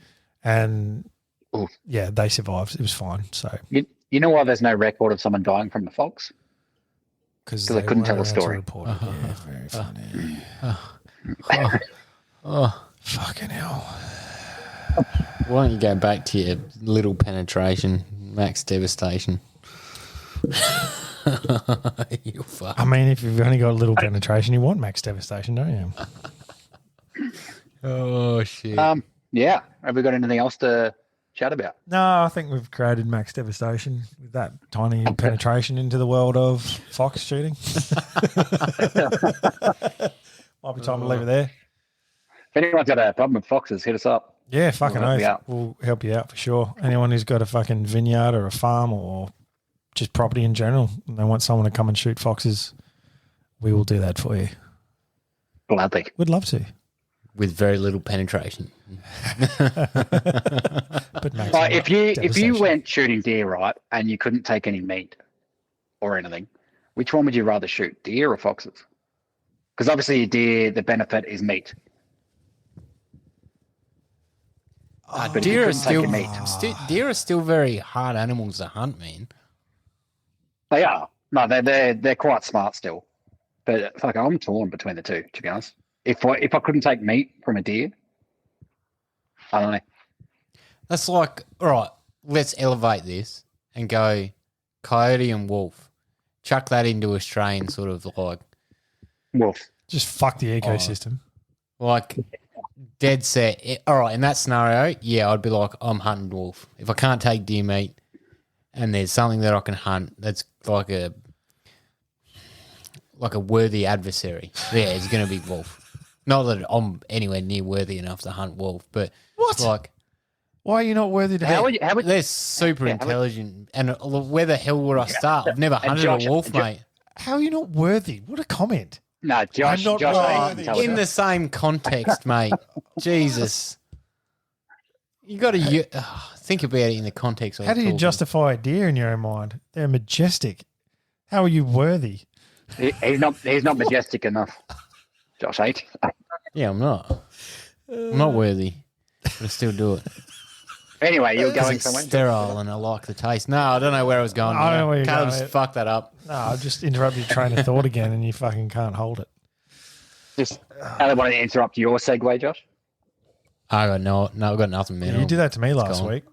and they survived. It was fine. So you know why there's no record of someone dying from a fox? Because they couldn't tell the story. Yeah, very funny. Fucking hell. Why don't you go back to your little penetration, max devastation? You fuck. I mean, if you've only got a little penetration, you want max devastation, don't you? Oh, shit. Yeah. Have we got anything else to chat about? No, I think we've created max devastation with that tiny penetration into the world of fox shooting. Might be time to leave it there. If anyone's got a problem with foxes, hit us up. Yeah, fucking oath. We'll help you out for sure. Anyone who's got a fucking vineyard or a farm or just property in general, and they want someone to come and shoot foxes, we will do that for you. Gladly. We'd love to. With very little penetration. But if you went shooting deer, right, and you couldn't take any meat or anything, which one would you rather shoot, deer or foxes? Because obviously a deer, the benefit is meat. Deer are still very hard animals to hunt, man. They are. No, they're quite smart still. But fuck, I'm torn between the two, to be honest. If I couldn't take meat from a deer, I don't know. That's like, all right, let's elevate this and go coyote and wolf. Chuck that into Australian sort of like wolf. Just fuck the ecosystem. Like dead set. All right, in that scenario, yeah, I'd be like, I'm hunting wolf. If I can't take deer meat and there's something that I can hunt that's like a worthy adversary, yeah, it's going to be wolf. Not that I'm anywhere near worthy enough to hunt wolf, but what? Like, why are you not worthy to hunt? They're super intelligent, and where the hell would I start? I've never hunted a wolf, mate. How are you not worthy? What a comment. No, Josh, in the same context, mate. Jesus. You got to think about it in the context. How do you justify a deer in your own mind? They're majestic. How are you worthy? He's not majestic enough. Josh ain't. Yeah, I'm not. I'm not worthy, but I still do it. Anyway, you're 'Cause going it's somewhere. sterile and I like the taste. No, I don't know where I was going. I don't know where you're Caleb's going. fucked that up. No, I just interrupted your train of thought again, and you fucking can't hold it. Just, I don't want to interrupt your segue, Josh. I got no, I've got nothing, man. Yeah, you did that to me last gone. week.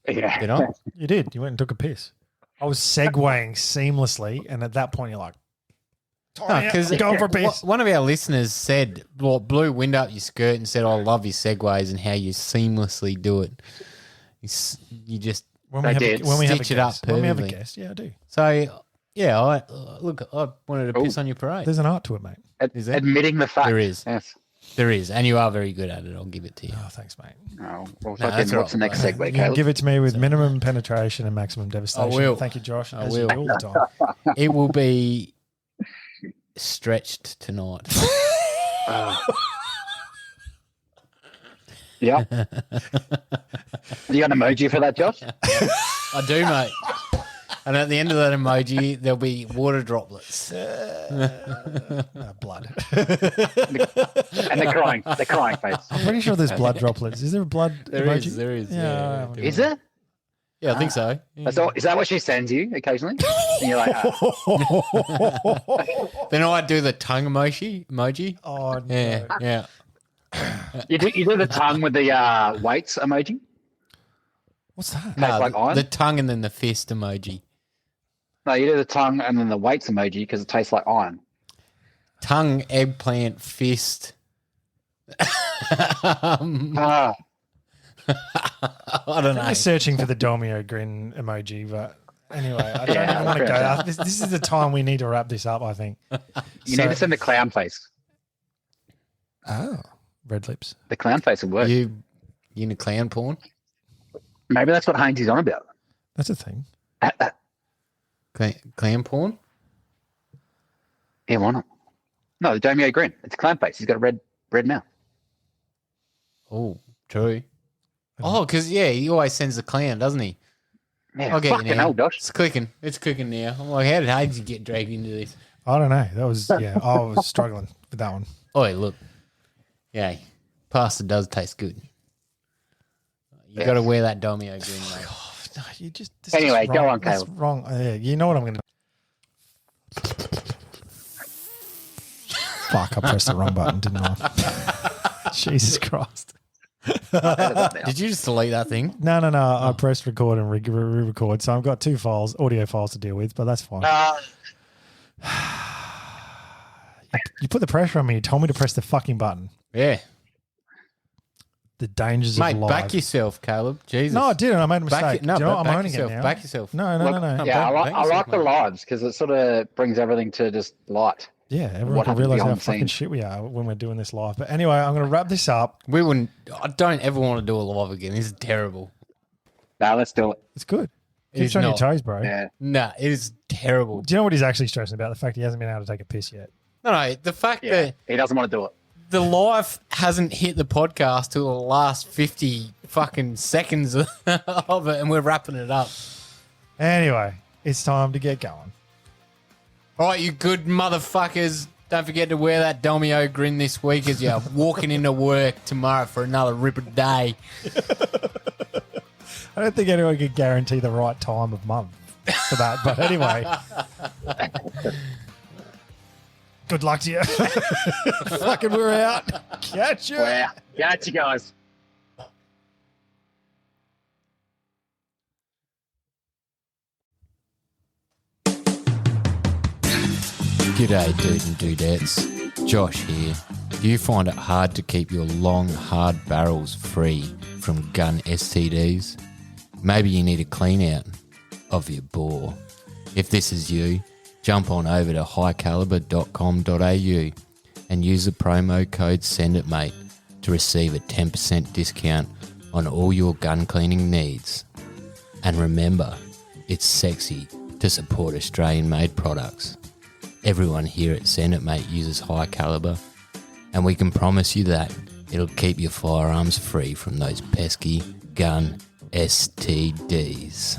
Yeah. Did I? You did. You went and took a piss. I was segueing seamlessly, and at that point, you're like, Because going for a piss. one of our listeners said, well, blew wind up your skirt and said, I love your segues and how you seamlessly do it. You just When I we have did. a, when we have a Stitch it up guest, when we have a perfectly. guest, yeah, I do. So, yeah, I wanted to piss on your parade. There's an art to it, mate. Is there? Admitting the fact. There is. Yes. There is, and you are very good at it. I'll give it to you. Oh, thanks, mate. Oh, well, No, fucking, that's what's the all next right. segue, You can Caleb? give it to me with minimum penetration and maximum devastation. I will. Thank you, Josh. I As will. you do all the time. It will be stretched tonight. Yeah. You got an emoji for that, Josh? I do, mate. And at the end of that emoji, there'll be water droplets. Blood. And the crying face. I'm pretty sure there's blood droplets. Is there a blood There emoji? is, there is. Yeah. Yeah, Is it? Yeah, I think so. Yeah. Is that what she sends you occasionally? And you're like, Then I do the tongue emoji. Oh, no. Yeah, yeah. you do the tongue with the weights emoji? What's that? Tastes like iron? The tongue and then the fist emoji. No, you do the tongue and then the weights emoji because it tastes like iron. Tongue, eggplant, fist. Ah, I don't know. I'm searching for the Domio grin emoji, but anyway, I don't even want to go. This is the time we need to wrap this up, I think. you need to send the clown face. Oh, red lips. The clown face would work. You into clown porn? Maybe that's what Hainesy's on about. That's a thing. Clown porn? Yeah, why not? No, the Domio grin. It's a clown face. He's got a red mouth. Oh, true. Oh, because, yeah, he always sends the clown, doesn't he? Yeah, I'll get you fucking now. hell, Josh. It's clicking. It's clicking now. I'm like, how did Hainesy get dragged into this? I don't know. That was, yeah, I was struggling with that one. Oh, look. Yeah, pasta does taste good. You got to wear that Domio grin, mate. No, you just. Anyway, go on, That's Caleb. wrong. Yeah, you know what I'm going to. Fuck! I pressed the wrong button, didn't I? Jesus Christ! Did you just delete that thing? No. I pressed record and re-record, so I've got two files, audio files to deal with, but that's fine. You put the pressure on me. You told me to press the fucking button. Yeah. The dangers Mate, of live. back yourself, Caleb. Jesus. No, I didn't. I made a mistake. Back, Do you know what? I'm back owning yourself. it now. Back yourself. No. Look, back yeah, I like yourself, the mate. lives because it sort of brings everything to just light. Yeah, everyone What can happens realize how behind the fucking scenes. shit we are when we're doing this live. But anyway, I'm going to wrap this up. I don't ever want to do a live again. This is terrible. Now let's do it. It's good. It Keeps is you on your not. toes, bro. Yeah. Nah, it is terrible. Do you know what he's actually stressing about? The fact he hasn't been able to take a piss yet. No, the fact Yeah. that He doesn't want to do it. the live hasn't hit the podcast till the last 50 fucking seconds of it, and we're wrapping it up. Anyway, it's time to get going. All right, you good motherfuckers. Don't forget to wear that Domio grin this week as you're walking into work tomorrow for another ripper day. I don't think anyone can guarantee the right time of month for that. But anyway, good luck to you. Fucking we're out. Catch you. Wow. Gotcha, guys. G'day, dude and dudettes. Josh here. Do you find it hard to keep your long, hard barrels free from gun STDs? Maybe you need a clean out of your bore. If this is you, jump on over to highcaliber.com.au and use the promo code SENDITMATE to receive a 10% discount on all your gun cleaning needs. And remember, it's sexy to support Australian-made products. Everyone here at Send It Mate uses high caliber, and we can promise you that it'll keep your firearms free from those pesky gun STDs.